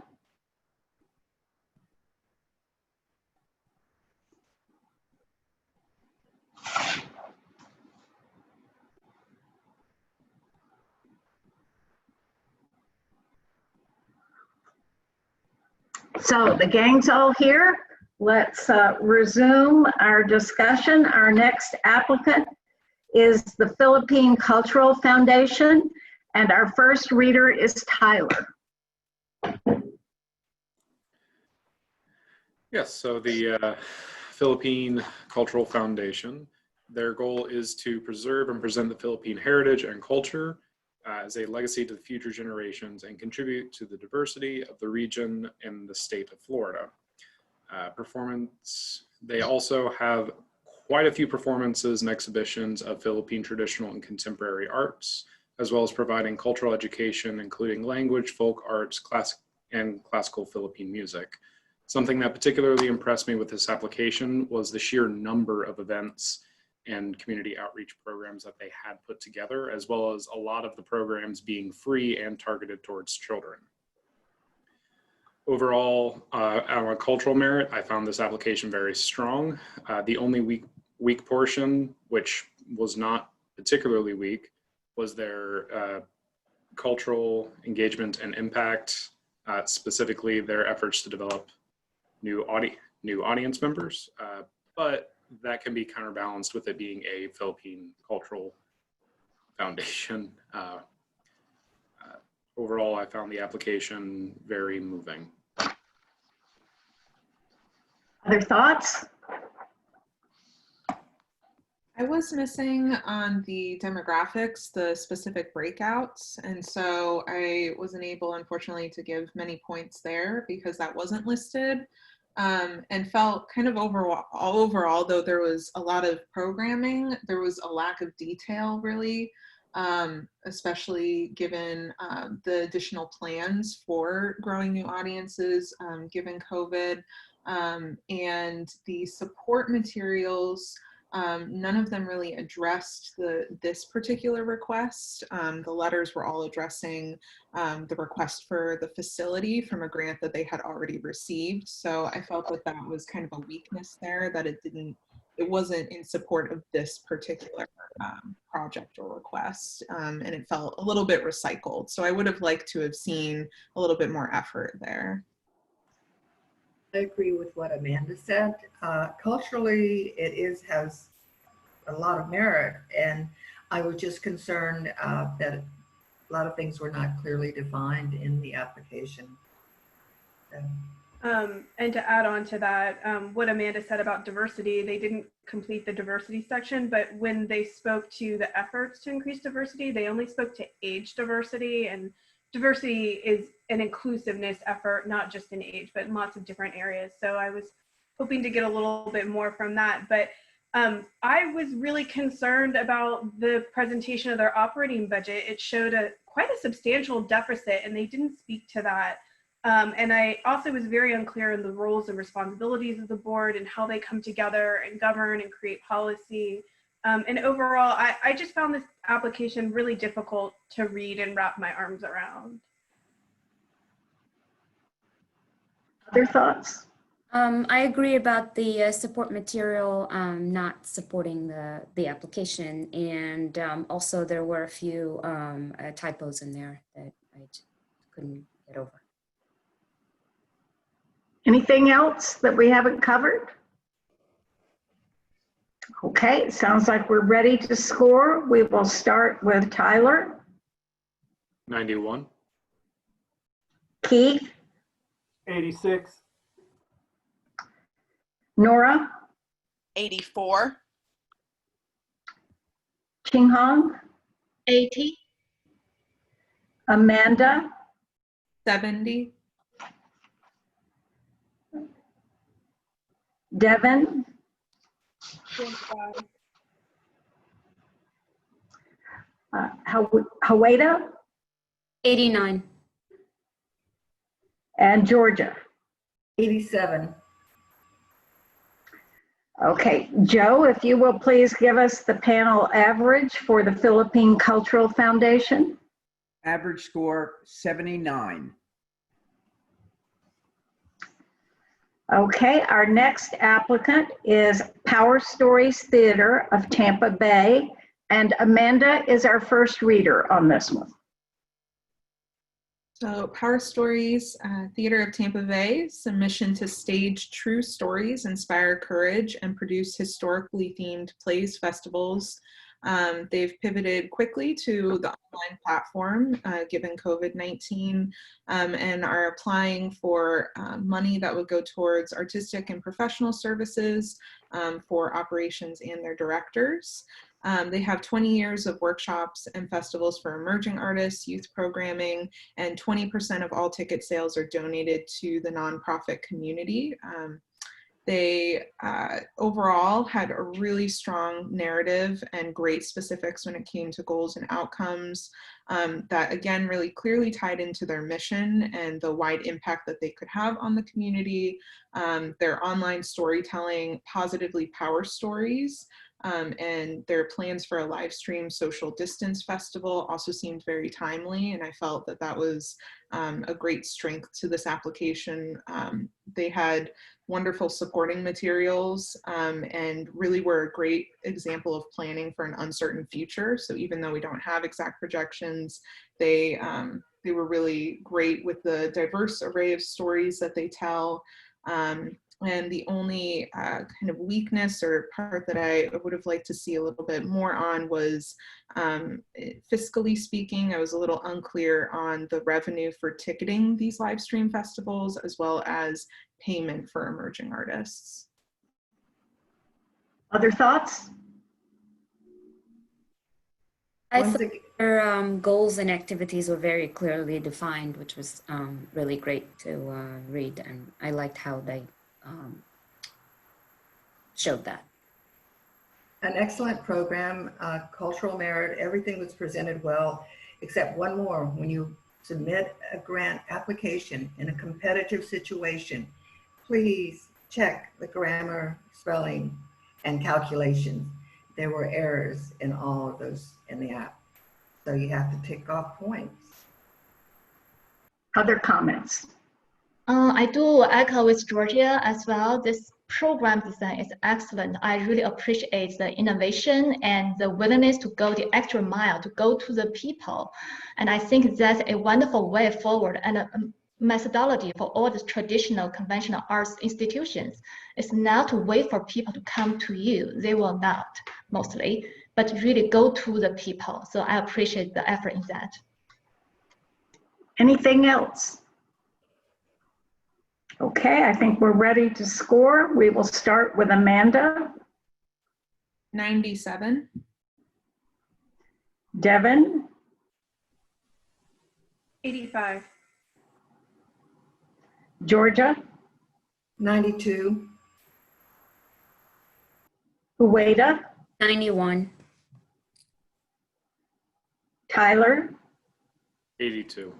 So the gang's all here. Let's resume our discussion. Our next applicant is the Philippine Cultural Foundation, and our first reader is Tyler. Yes, so the Philippine Cultural Foundation, their goal is to preserve and present the Philippine heritage and culture as a legacy to the future generations and contribute to the diversity of the region and the state of Florida. They also have quite a few performances and exhibitions of Philippine traditional and contemporary arts, as well as providing cultural education, including language, folk arts, classical Philippine music. Something that particularly impressed me with this application was the sheer number of events and community outreach programs that they had put together, as well as a lot of the programs being free and targeted towards children. Overall, on a cultural merit, I found this application very strong. The only weak portion, which was not particularly weak, was their cultural engagement and impact, specifically their efforts to develop new audience members, but that can be counterbalanced with it being a Philippine Cultural Foundation. Overall, I found the application very moving. Other thoughts? I was missing on the demographics, the specific breakouts. And so I wasn't able, unfortunately, to give many points there because that wasn't listed. And felt kind of overall, though there was a lot of programming, there was a lack of detail really, especially given the additional plans for growing new audiences given COVID, and the support materials. None of them really addressed this particular request. The letters were all addressing the request for the facility from a grant that they had already received. So I felt that that was kind of a weakness there, that it wasn't in support of this particular project or request. And it felt a little bit recycled. So I would have liked to have seen a little bit more effort there. I agree with what Amanda said. Culturally, has a lot of merit, and I was just concerned that a lot of things were not clearly defined in the application. And to add on to that, what Amanda said about diversity, they didn't complete the diversity section, but when they spoke to the efforts to increase diversity, they only spoke to age diversity, and diversity is an inclusiveness effort, not just in age, but in lots of different areas. So I was hoping to get a little bit more from that. But I was really concerned about the presentation of their operating budget. It showed quite a substantial deficit, and they didn't speak to that. And I also was very unclear in the roles and responsibilities of the board and how they come together and govern and create policy. And overall, I just found this application really difficult to read and wrap my arms around. Other thoughts? I agree about the support material not supporting the application, and also there were a few typos in there that I couldn't get over. Anything else that we haven't covered? Okay, sounds like we're ready to score. We will start with Tyler. 91. Keith. 86. Nora. 84. Ching Hong. 80. Amanda. 70. Devin. 25. Haweda. 89. And Georgia. 87. Okay, Joe, if you will please give us the panel average for the Philippine Cultural Foundation. Average score 79. Okay, our next applicant is Power Stories Theater of Tampa Bay, and Amanda is our first reader on this one. So Power Stories, Theater of Tampa Bay, submission to stage true stories, inspire courage, and produce historically themed plays, festivals. They've pivoted quickly to the online platform given COVID-19 and are applying for money that would go towards artistic and professional services for operations and their directors. They have 20 years of workshops and festivals for emerging artists, youth programming, and 20% of all ticket sales are donated to the nonprofit community. They overall had a really strong narrative and great specifics when it came to goals and outcomes that again really clearly tied into their mission and the wide impact that they could have on the community. Their online storytelling positively power stories and their plans for a live stream social distance festival also seemed very timely, and I felt that that was a great strength to this application. They had wonderful supporting materials and really were a great example of planning for an uncertain future. So even though we don't have exact projections, they were really great with the diverse array of stories that they tell. And the only kind of weakness or part that I would have liked to see a little bit more on was fiscally speaking, I was a little unclear on the revenue for ticketing these live stream festivals as well as payment for emerging artists. Other thoughts? I thought their goals and activities were very clearly defined, which was really great to read, and I liked how they showed that. An excellent program, cultural merit, everything was presented well, except one more. When you submit a grant application in a competitive situation, please check the grammar, spelling, and calculations. There were errors in all of those in the app. So you have to tick off points. Other comments? I do echo with Georgia as well. This program design is excellent. I really appreciate the innovation and the willingness to go the extra mile, to go to the people. And I think that's a wonderful way forward and a methodology for all the traditional conventional arts institutions. It's not to wait for people to come to you. They will not, mostly, but really go to the people. So I appreciate the effort in that. Anything else? Okay, I think we're ready to score. We will start with Amanda. 97. Devin. 85. Georgia. 92. Ueda. 91. Tyler. 82.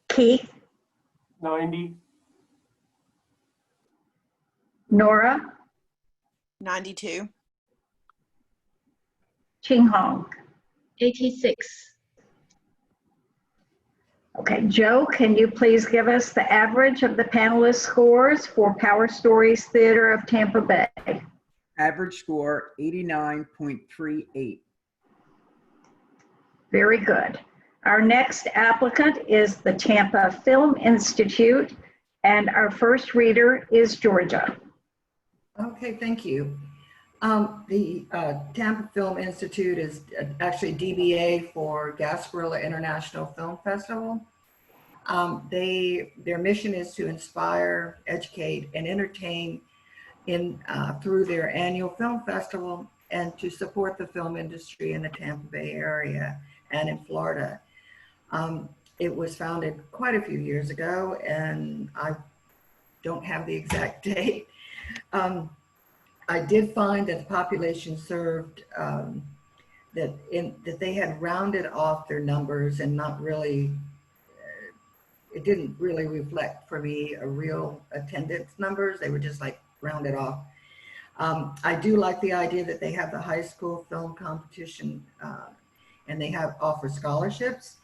Keith. 90. Nora. 92. Ching Hong. 86. Okay, Joe, can you please give us the average of the panelist scores for Power Stories Theater of Tampa Bay? Average score 89.38. Very good. Our next applicant is the Tampa Film Institute, and our first reader is Georgia. Okay, thank you. The Tampa Film Institute is actually DBA for Gasparilla International Film Festival. Their mission is to inspire, educate, and entertain through their annual film festival and to support the film industry in the Tampa Bay area and in Florida. It was founded quite a few years ago, and I don't have the exact date. I did find that the population served, that they had rounded off their numbers and not really, it didn't really reflect for me a real attendance numbers. They were just like rounded off. I do like the idea that they have the high school film competition and they have offer scholarships.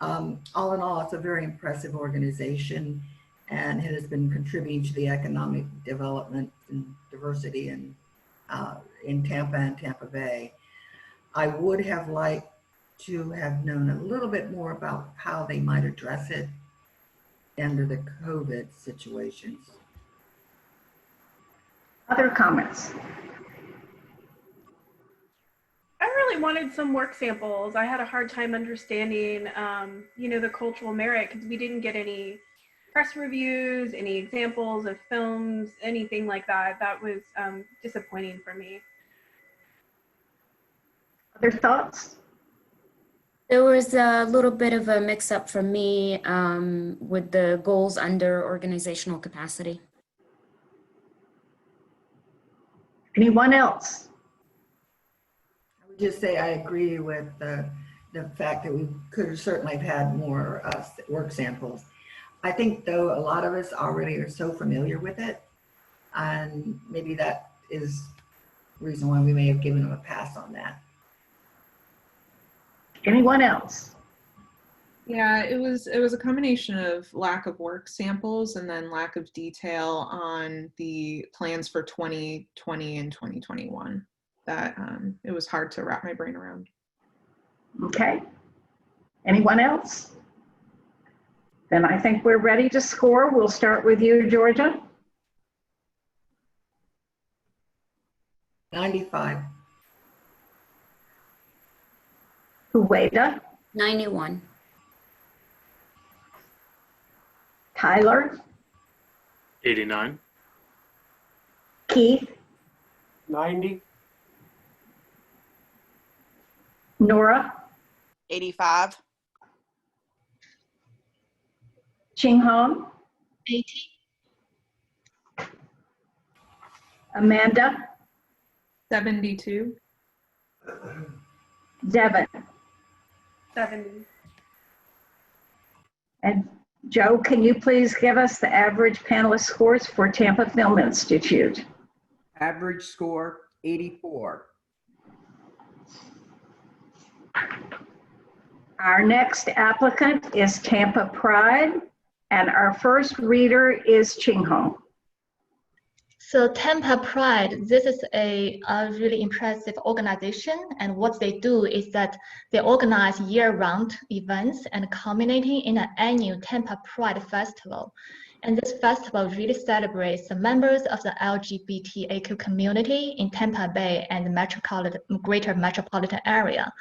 All in all, it's a very impressive organization, and it has been contributing to the economic development and diversity in Tampa and Tampa Bay. I would have liked to have known a little bit more about how they might address it under the COVID situations. Other comments? I really wanted some work samples. I had a hard time understanding, the cultural merit because we didn't get any press reviews, any examples of films, anything like that. That was disappointing for me. Other thoughts? There was a little bit of a mix-up for me with the goals under organizational capacity. Anyone else? I would just say I agree with the fact that we could have certainly have had more work samples. I think though a lot of us already are so familiar with it, and maybe that is the reason why we may have given them a pass on that. Anyone else? Yeah, it was a combination of lack of work samples and then lack of detail on the plans for 2020 and 2021. That it was hard to wrap my brain around. Okay. Anyone else? Then I think we're ready to score. We'll start with you, Georgia. 95. Hueda, 91. Tyler, 89. Keith, 90. Nora, 85. Ching Hong, 80. Amanda, 72. Devin, 70. and Joe, can you please give us the average panelist scores for Tampa Film Institute? Average score, 84. Our next applicant is Tampa Pride, and our first reader is Ching Hong. So Tampa Pride, this is a really impressive organization, and what they do is that they organize year-round events and culminating in an annual Tampa Pride Festival. And this festival really celebrates the members of the LGBTQ community in Tampa Bay and the greater metropolitan area.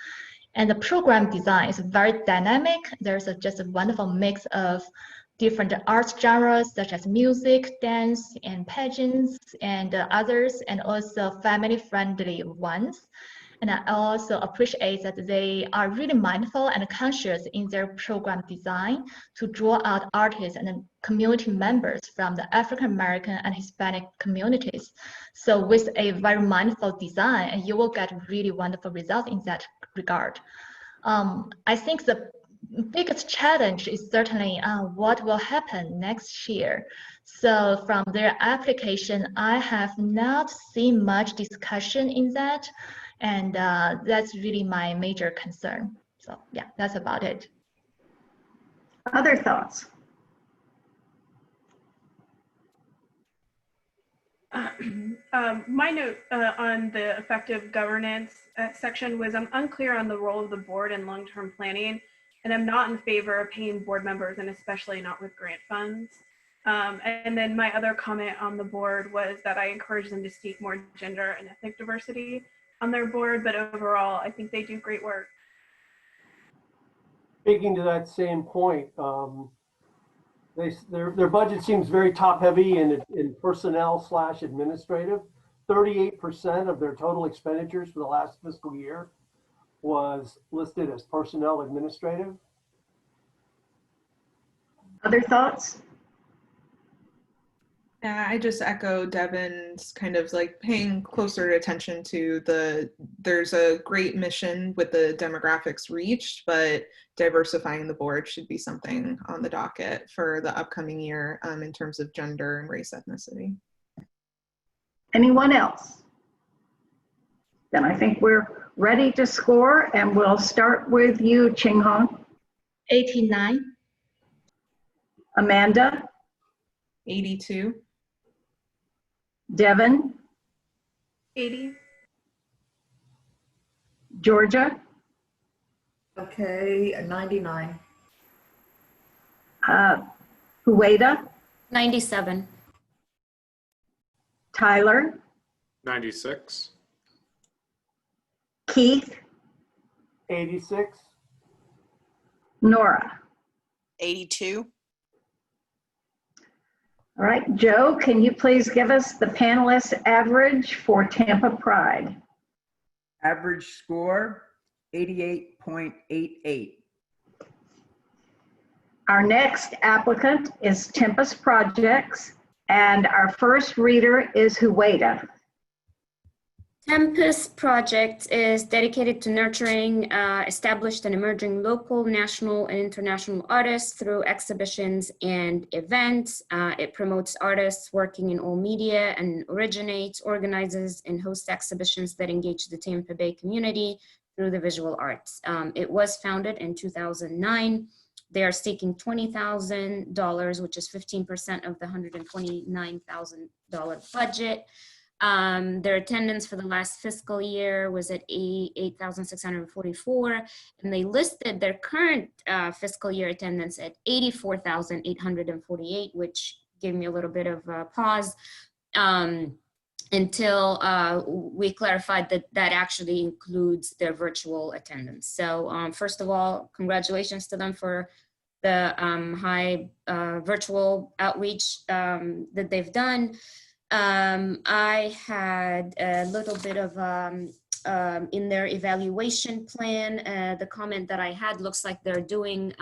And the program design is very dynamic. There's just a wonderful mix of different arts genres such as music, dance, and pageants, and others, and also family-friendly ones. And I also appreciate that they are really mindful and conscious in their program design to draw out artists and community members from the African American and Hispanic communities. So with a very mindful design, you will get really wonderful results in that regard. I think the biggest challenge is certainly what will happen next year. So from their application, I have not seen much discussion in that, and that's really my major concern. So yeah, that's about it. Other thoughts? My note on the effective governance section was I'm unclear on the role of the board in long-term planning, and I'm not in favor of paying board members, and especially not with grant funds. And then my other comment on the board was that I encourage them to seek more gender and ethnic diversity on their board, but overall, I think they do great work. Speaking to that same point, their budget seems very top heavy in personnel / administrative. 38% of their total expenditures for the last fiscal year was listed as personnel administrative. Other thoughts? Yeah, I just echo Devin's kind of like paying closer attention to there's a great mission with the demographics reached, but diversifying the board should be something on the docket for the upcoming year in terms of gender and race ethnicity. Anyone else? Then I think we're ready to score, and we'll start with you, Ching Hong. 89, Amanda, 82, Devin, 80, Georgia, Okay, 99. Hueda, 97. Tyler, 96. Keith, 86. Nora. 82. All right, Joe, can you please give us the panelists' average for Tampa Pride? Average score, 88.88. Our next applicant is Tempest Projects, and our first reader is Hueda. Tempest Project is dedicated to nurturing established and emerging local, national, and international artists through exhibitions and events. It promotes artists working in all media and originates, organizes, and hosts exhibitions that engage the Tampa Bay community through the visual arts. It was founded in 2009. They are seeking $20,000, which is 15% of the $129,000 budget. Their attendance for the last fiscal year was at 8,644, and they listed their current fiscal year attendance at 84,848, which gave me a little bit of a pause until we clarified that that actually includes their virtual attendance. So first of all, congratulations to them for the high virtual outreach that they've done. I had a little bit of, in their evaluation plan, the comment that I had looks like they're doing,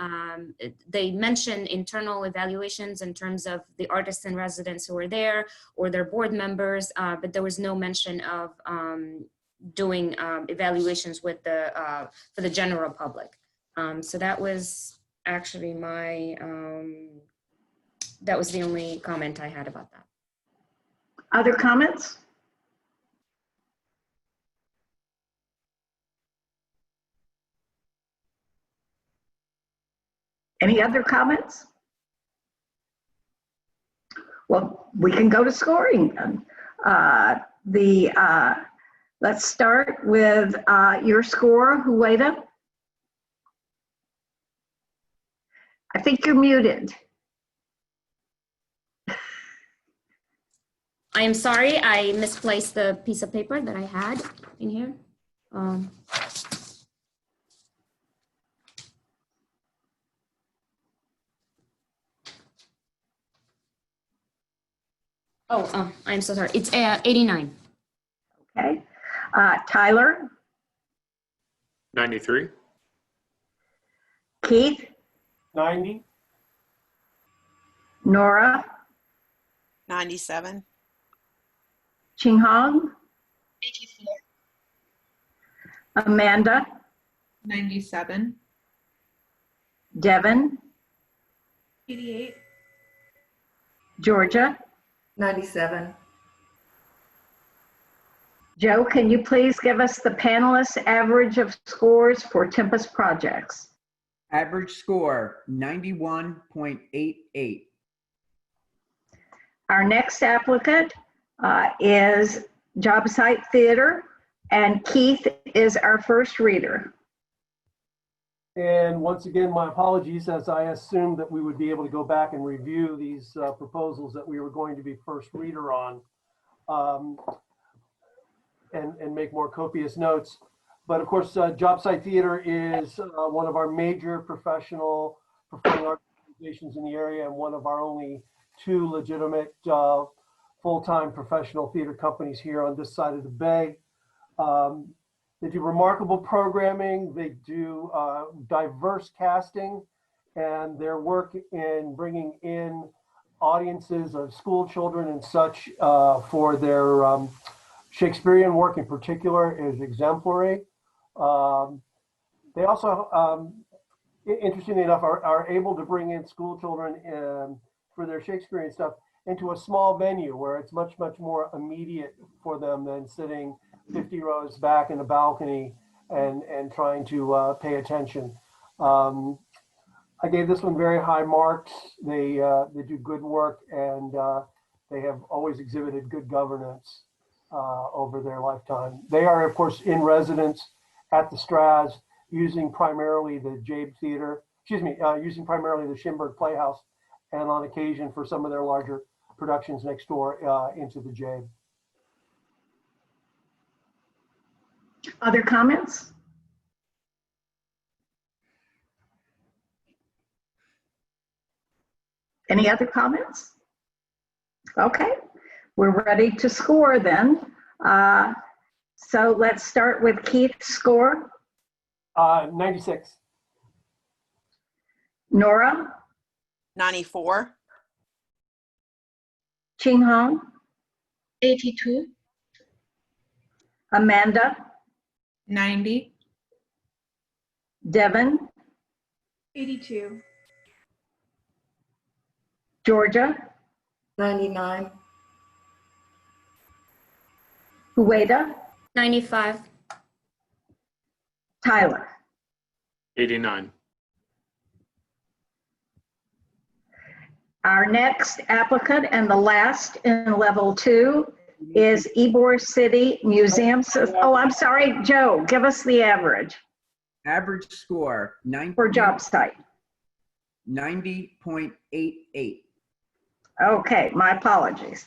they mentioned internal evaluations in terms of the artists and residents who are there or their board members, but there was no mention of doing evaluations with the, for the general public. So that was actually my, that was the only comment I had about that. Other comments? Any other comments? Well, we can go to scoring then. Let's start with your score, Hueda. I think you're muted. I am sorry, I misplaced the piece of paper that I had in here. Oh, I'm so sorry. It's 89. Okay. Tyler, 93. Keith, 90. Nora, 97. Ching Hong, 84, Amanda, 97, Devin, 88, Georgia. 97. Joe, can you please give us the panelists' average of scores for Tempest Projects? Average score, 91.88. Our next applicant is Job Site Theater, and Keith is our first reader. And once again, my apologies, as I assumed that we would be able to go back and review these proposals that we were going to be first reader on and make more copious notes. But of course, Job Site Theater is one of our major professional performing arts organizations in the area and one of our only two legitimate full-time professional theater companies here on this side of the bay. They do remarkable programming. They do diverse casting, and their work in bringing in audiences of school children and such for their Shakespearean work in particular is exemplary. They also, interestingly enough, are able to bring in school children for their Shakespearean stuff into a small venue where it's much, much more immediate for them than sitting 50 rows back in the balcony and trying to pay attention. I gave this one very high marks. They do good work, and they have always exhibited good governance over their lifetime. They are, of course, in residence at the Straz, using primarily the Jabe Theater, using primarily the Schimberg Playhouse, and on occasion for some of their larger productions next door into the Jabe. Other comments? Any other comments? Okay, we're ready to score then. So let's start with Keith's score. 96. Nora, 94. Ching Hong, 82. Amanda, 90. Devin, 82. Georgia, 99. Hueda, 95. Tyler. 89. Our next applicant and the last in level 2 is Ybor City Museum. Oh, I'm sorry, Joe, give us the average Average score, for job site. 90.88. Okay, my apologies.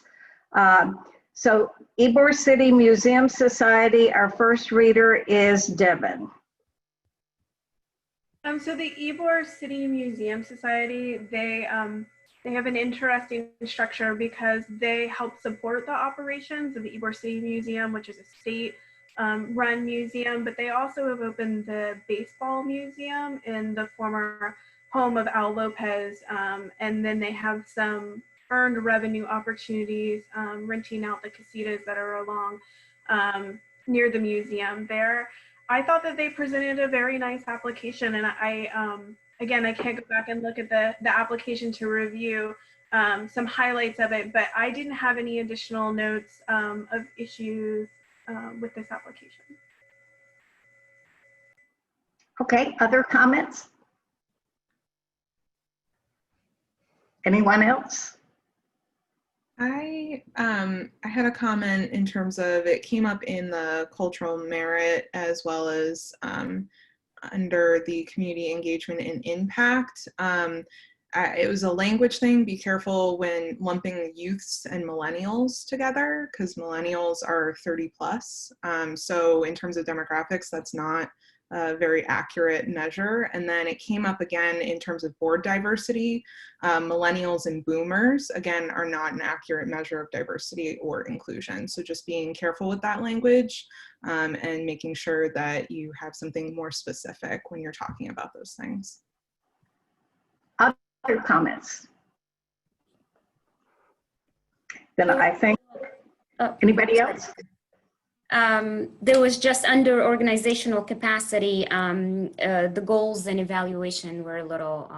So Ybor City Museum Society, our first reader is Devin. So the Ybor City Museum Society, they have an interesting structure because they help support the operations of the Ybor City Museum, which is a state run museum, but they also have opened the baseball museum in the former home of Al Lopez. And then they have some earned revenue opportunities, renting out the casitas that are along near the museum there. I thought that they presented a very nice application, and again, I can't go back and look at the application to review some highlights of it, but I didn't have any additional notes of issues with this application. Okay, other comments? Anyone else? I had a comment in terms of it came up in the cultural merit as well as under the community engagement and impact. It was a language thing. Be careful when lumping youths and millennials together because millennials are 30 plus. So in terms of demographics, that's not a very accurate measure. And then it came up again in terms of board diversity. Millennials and boomers, again, are not an accurate measure of diversity or inclusion. So just being careful with that language and making sure that you have something more specific when you're talking about those things. Other comments? Then I think, anybody else? There was just under organizational capacity, the goals and evaluation were a little,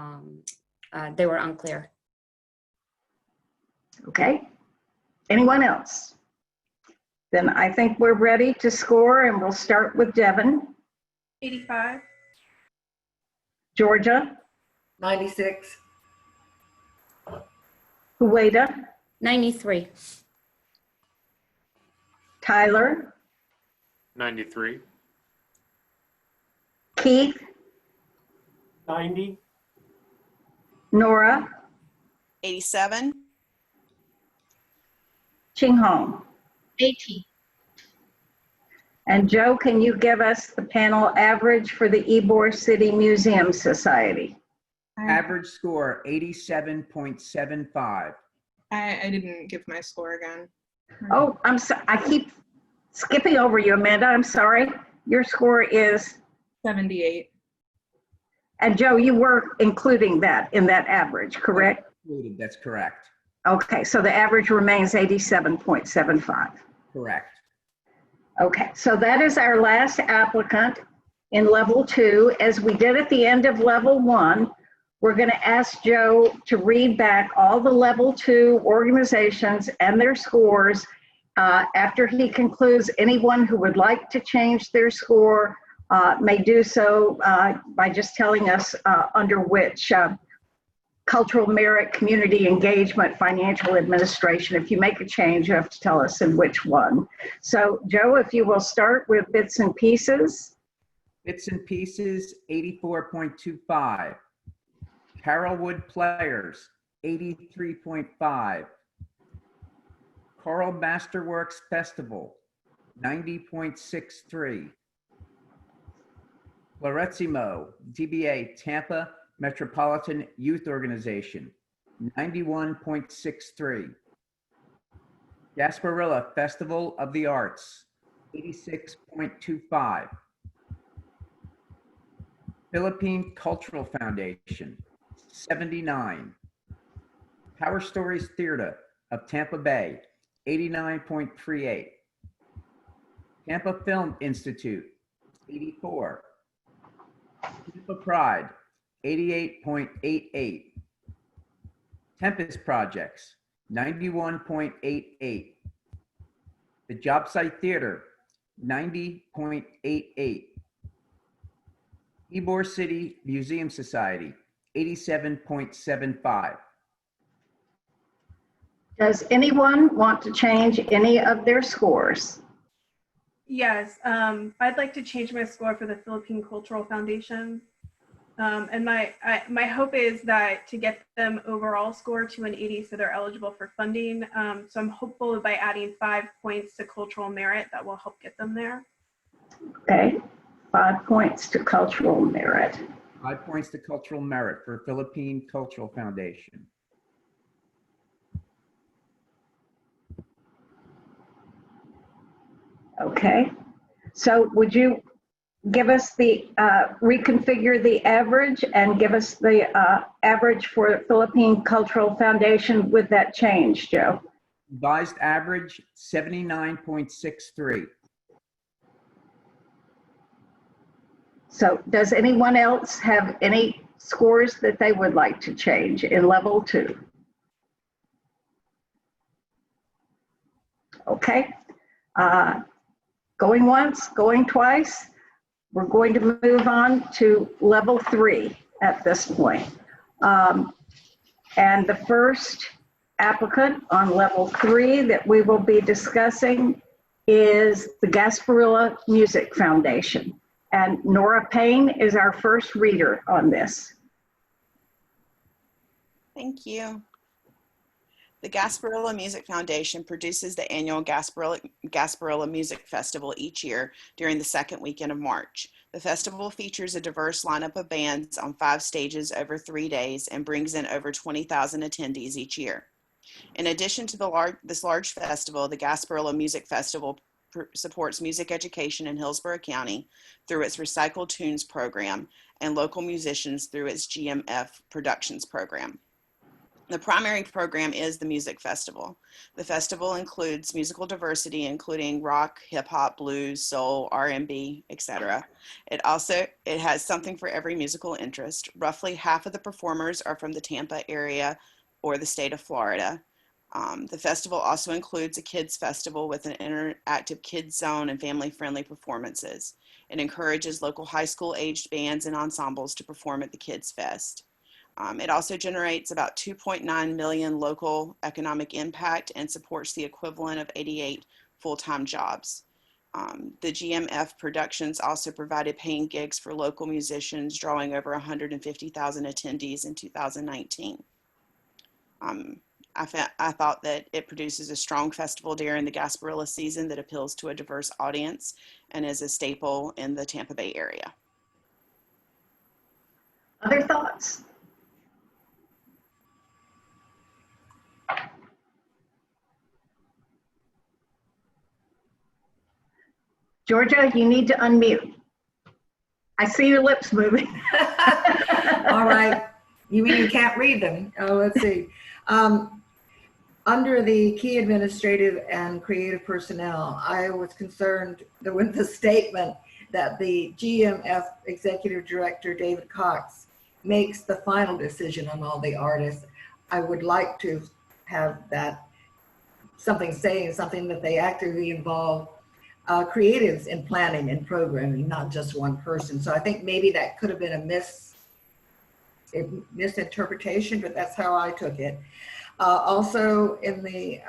they were unclear. Okay, anyone else? Then I think we're ready to score, and we'll start with Devin. 85. Georgia, 96. Hueda, 93. Tyler, 93. Keith, 90. Nora, 87. Ching Hong. 80. And Joe, can you give us the panel average for the Ybor City Museum Society? Average score, 87.75. I didn't give my score again. Oh, I'm sorry. I keep skipping over you, Amanda. I'm sorry. Your score is? 78. And Joe, you were including that in that average, correct? Included, that's correct. Okay, so the average remains 87.75. Correct. Okay, so that is our last applicant in level 2. As we did at the end of level 1, we're going to ask Joe to read back all the level 2 organizations and their scores After he concludes, anyone who would like to change their score may do so by just telling us under which cultural merit, community engagement, financial administration. If you make a change, you have to tell us in which one. So Joe, if you will start with bits and pieces. Bits and pieces, 84.25. Carrollwood Players, 83.5. Choral Masterworks Festival, 90.63. Floretsimo, DBA Tampa Metropolitan Youth Organization, 91.63. Gasparilla Festival of the Arts, 86.25. Philippine Cultural Foundation, 79. Power Stories Theater of Tampa Bay, 89.38. Tampa Film Institute, 84. Tampa Pride, 88.88. Tempest Projects, 91.88. The Job Site Theater, 90.88. Ybor City Museum Society, 87.75. Does anyone want to change any of their scores? Yes, I'd like to change my score for the Philippine Cultural Foundation. And my hope is that to get them overall score to an 80 so they're eligible for funding. So I'm hopeful by adding 5 points to cultural merit that will help get them there. Okay, 5 points to cultural merit. 5 points to cultural merit for Philippine Cultural Foundation. Okay, so would you give us the, reconfigure the average and give us the average for Philippine Cultural Foundation with that change, Joe? Revised average, 79.63. So does anyone else have any scores that they would like to change in level 2? Okay. Going once, going twice. We're going to move on to level 3 at this point. And the first applicant on level 3 that we will be discussing is the Gasparilla Music Foundation. And Nora Payne is our first reader on this. Thank you. The Gasparilla Music Foundation produces the annual Gasparilla Music Festival each year during the second weekend of March. The festival features a diverse lineup of bands on 5 stages over 3 days and brings in over 20,000 attendees each year. In addition to this large festival, the Gasparilla Music Festival supports music education in Hillsborough County through its Recycled Tunes program and local musicians through its GMF Productions program. The primary program is the Music Festival. The festival includes musical diversity, including rock, hip hop, blues, soul, R&B, etc. It has something for every musical interest. Roughly half of the performers are from the Tampa area or the state of Florida. The festival also includes a kids festival with an interactive kids zone and family-friendly performances. It encourages local high school aged bands and ensembles to perform at the Kids Fest. It also generates about 2.9 million local economic impact and supports the equivalent of 88 full-time jobs. The GMF Productions also provided paying gigs for local musicians, drawing over 150,000 attendees in 2019. I thought that it produces a strong festival during the Gasparilla season that appeals to a diverse audience and is a staple in the Tampa Bay area. Other thoughts? Georgia, you need to unmute. I see your lips moving. All right. You mean you can't read them? Oh, let's see. Under the key administrative and creative personnel, I was concerned with the statement that the GMF Executive Director, David Cox, makes the final decision on all the artists. I would like to have that something saying something that they actively involve creatives in planning and programming, not just one person. So I think maybe that could have been a misinterpretation, but that's how I took it. Also in the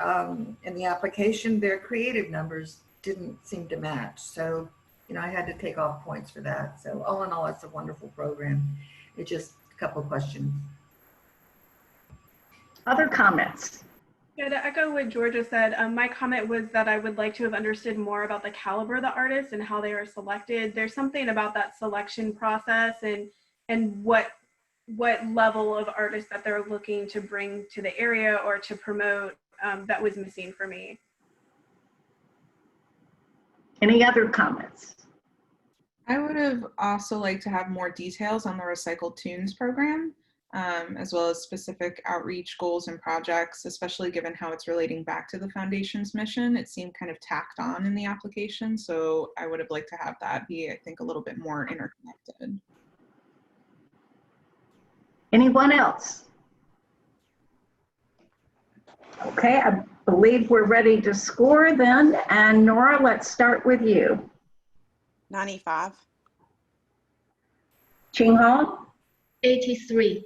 application, their creative numbers didn't seem to match. So, you know, I had to take off points for that. So all in all, it's a wonderful program. It's just a couple of questions. Other comments? Yeah, to echo what Georgia said, my comment was that I would like to have understood more about the caliber of the artists and how they are selected. There's something about that selection process and what level of artists that they're looking to bring to the area or to promote that was missing for me. Any other comments? I would have also liked to have more details on the Recycled Tunes program, as well as specific outreach goals and projects, especially given how it's relating back to the foundation's mission. It seemed kind of tacked on in the application, so I would have liked to have that be, I think, a little bit more interconnected. Anyone else? Okay, I believe we're ready to score then. And Nora, let's start with you. 95. Ching Hong? 83.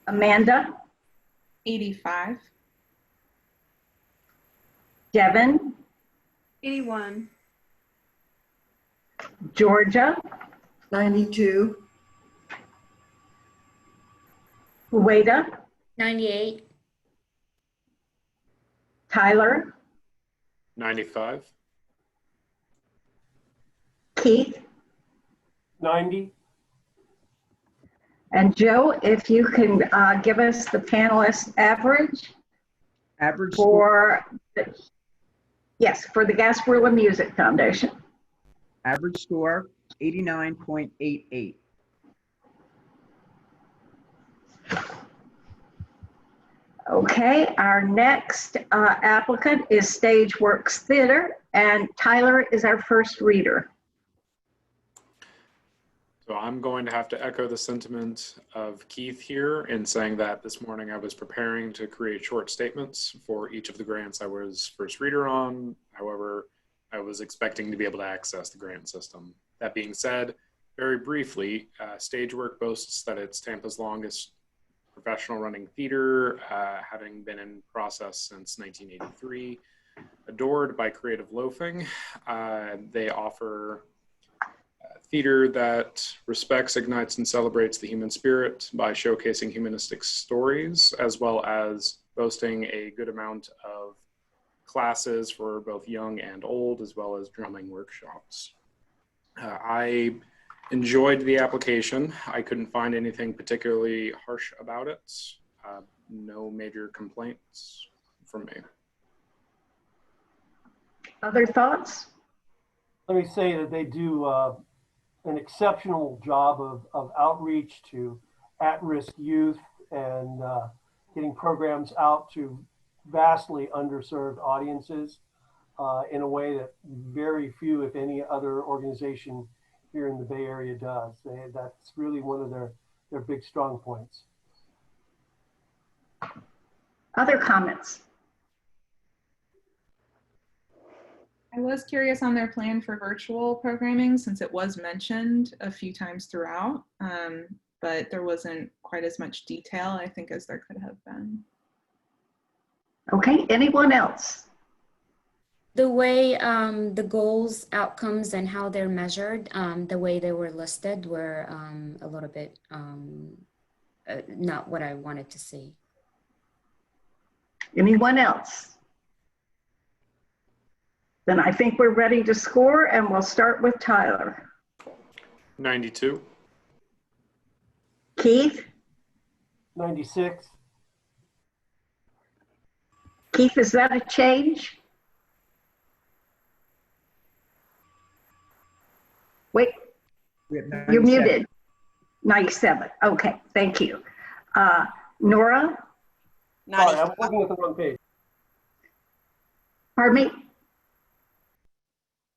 Amanda? 85. Devin? 81. Georgia? 92. Hueda? 98. Tyler? 95. Keith? 90. And Joe, if you can give us the panelist average Average score, for, yes, for the Gasparilla Music Foundation. average score 89.88. Okay, our next applicant is Stageworks Theater, and Tyler is our first reader. So I'm going to have to echo the sentiment of Keith here in saying that this morning I was preparing to create short statements for each of the grants I was first reader on. However, I was expecting to be able to access the grant system. That being said, very briefly, Stagework boasts that it's Tampa's longest professional running theater, having been in process since 1983. Adored by creative loafing, they offer theater that respects, ignites, and celebrates the human spirit by showcasing humanistic stories, as well as boasting a good amount of classes for both young and old, as well as drumming workshops. I enjoyed the application. I couldn't find anything particularly harsh about it. No major complaints from me. Other thoughts? Let me say that they do an exceptional job of outreach to at-risk youth and getting programs out to vastly underserved audiences in a way that very few, if any, other organization here in the Bay Area does. That's really one of their big strong points. Other comments? I was curious on their plan for virtual programming since it was mentioned a few times throughout, but there wasn't quite as much detail, I think, as there could have been. Okay, anyone else? The way the goals, outcomes, and how they're measured, the way they were listed were a little bit not what I wanted to see. Anyone else? Then I think we're ready to score, and we'll start with Tyler. 92. Keith? 96. Keith, is that a change? Wait, We have you're 97. muted. 97, okay, thank you. Nora? Sorry, I was 95. looking at the wrong page. Pardon me?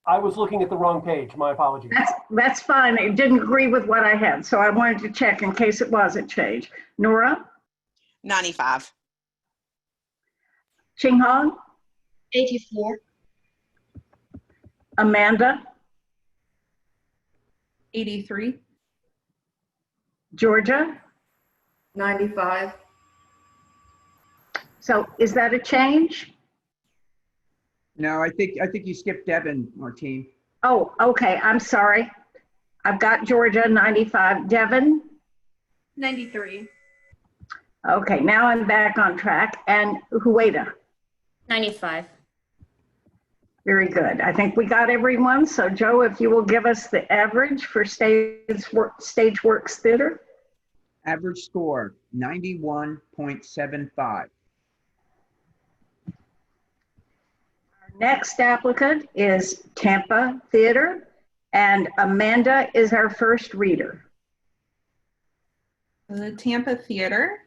I was looking at the wrong page. My apologies. That's fine. It didn't agree with what I had, so I wanted to check in case it was a change. Nora? 95. Ching Hong, 84. Amanda, 83. Georgia. 95. So is that a change? No, I think you skipped Devin, Martine. Oh, okay, I'm sorry. I've got Georgia, 95. Devin? 93. Okay, now I'm back on track. And Hueda? 95. Very good. I think we got everyone. So Joe, if you will give us the average for Stageworks Theater. Average score, 91.75. Next applicant is Tampa Theater, and Amanda is our first reader. The Tampa Theater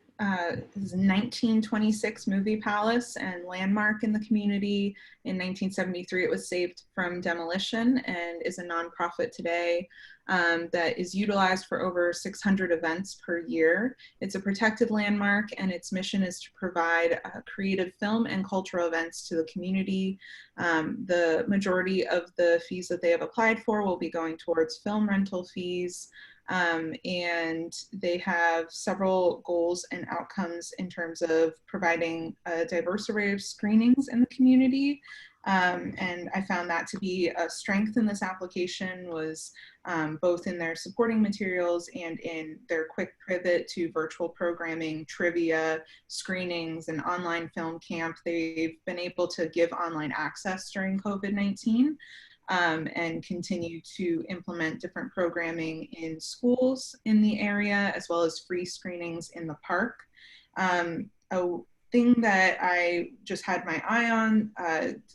is a 1926 movie palace and landmark in the community. In 1973, it was saved from demolition and is a nonprofit today that is utilized for over 600 events per year. It's a protected landmark, and its mission is to provide creative film and cultural events to the community. The majority of the fees that they have applied for will be going towards film rental fees. And they have several goals and outcomes in terms of providing a diverse array of screenings in the community. And I found that to be a strength in this application was both in their supporting materials and in their quick pivot to virtual programming, trivia, screenings, and online film camp. They've been able to give online access during COVID-19. And continue to implement different programming in schools in the area, as well as free screenings in the park. A thing that I just had my eye on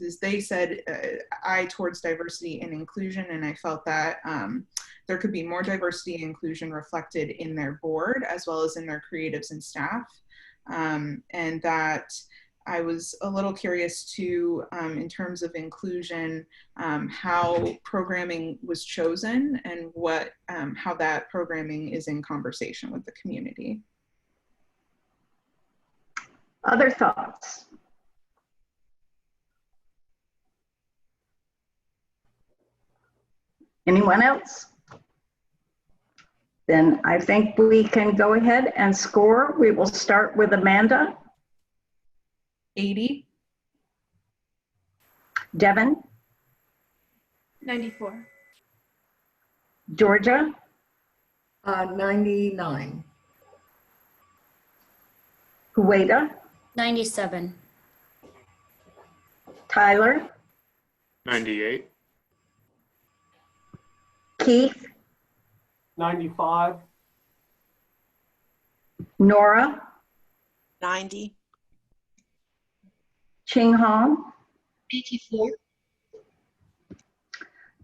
is they said eye towards diversity and inclusion, and I felt that there could be more diversity and inclusion reflected in their board, as well as in their creatives and staff, and that I was a little curious too, in terms of inclusion, how programming was chosen and what, how that programming is in conversation with the community. Other thoughts? Anyone else? Then I think we can go ahead and score. We will start with Amanda. 80. Devin. 94. Georgia. 99. Hueda. 97. Tyler. 98. Keith. 95. Nora. 90. Ching Hong. 84.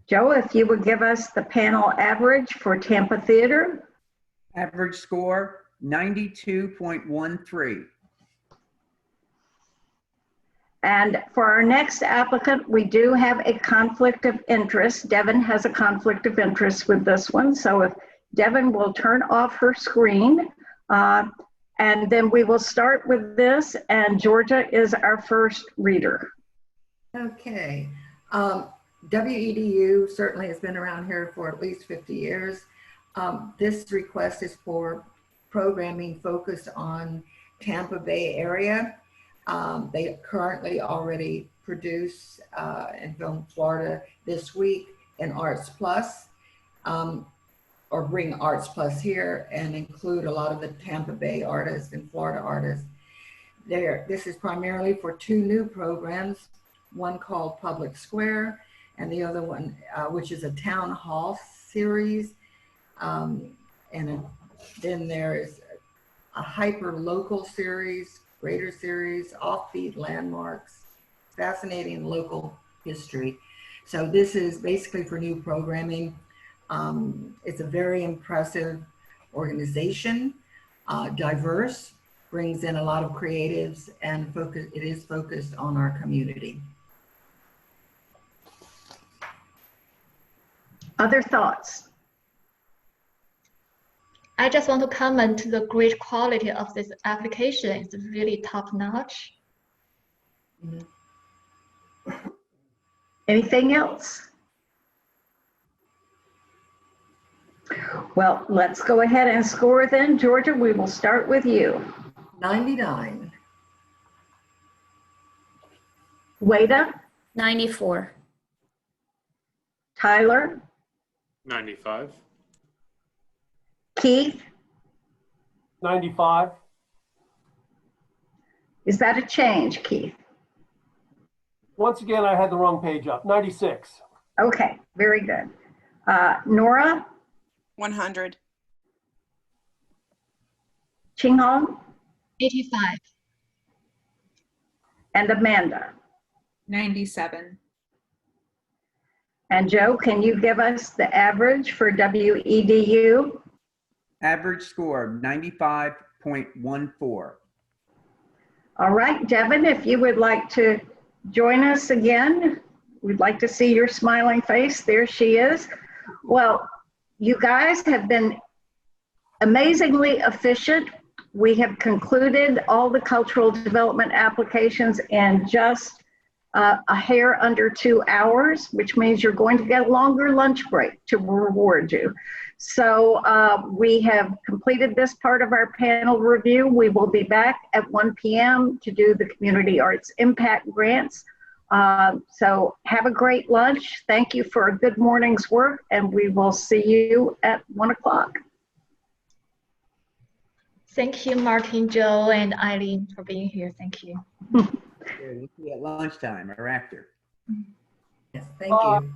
Joe, if you would give us the panel average for Tampa Theater. Average score, 92.13. And for our next applicant, we do have a conflict of interest. Devin has a conflict of interest with this one. So if Devin will turn off her screen, and then we will start with this, and Georgia is our first reader. Okay. WEDU certainly has been around here for at least 50 years. This request is for programming focused on Tampa Bay area. They currently already produce and film Florida This Week in Arts Plus, or bring Arts Plus here and include a lot of the Tampa Bay artists and Florida artists. This is primarily for two new programs, one called Public Square and the other one, which is a town hall series. Then there is a hyper local series, greater series, offbeat landmarks, fascinating local history. So this is basically for new programming. It's a very impressive organization, diverse, brings in a lot of creatives, and it is focused on our community. Other thoughts? I just want to comment to the great quality of this application. It's really top notch. Anything else? Well, let's go ahead and score then. Georgia, we will start with you. 99. Wada, 94. Tyler, 95. Keith, 95. is that a change, Keith? Once again, I had the wrong page up. 96. Okay, very good. Nora, 100. Ching Hong, 85. and Amanda. 97. And Joe, can you give us the average for WEDU? Average score 95.14. All right, Devin, if you would like to join us again, we'd like to see your smiling face. There she is. Well, you guys have been amazingly efficient. We have concluded all the cultural development applications in just a hair under 2 hours, which means you're going to get a longer lunch break to reward you. So we have completed this part of our panel review. We will be back at 1 p.m. to do the Community Arts Impact Grants. So have a great lunch. Thank you for a good morning's work, and we will see you at 1 o'clock. Thank you, Martin, Joe, and Eileen for being here. Thank you. We'll see you at lunchtime or after. Yes, thank you.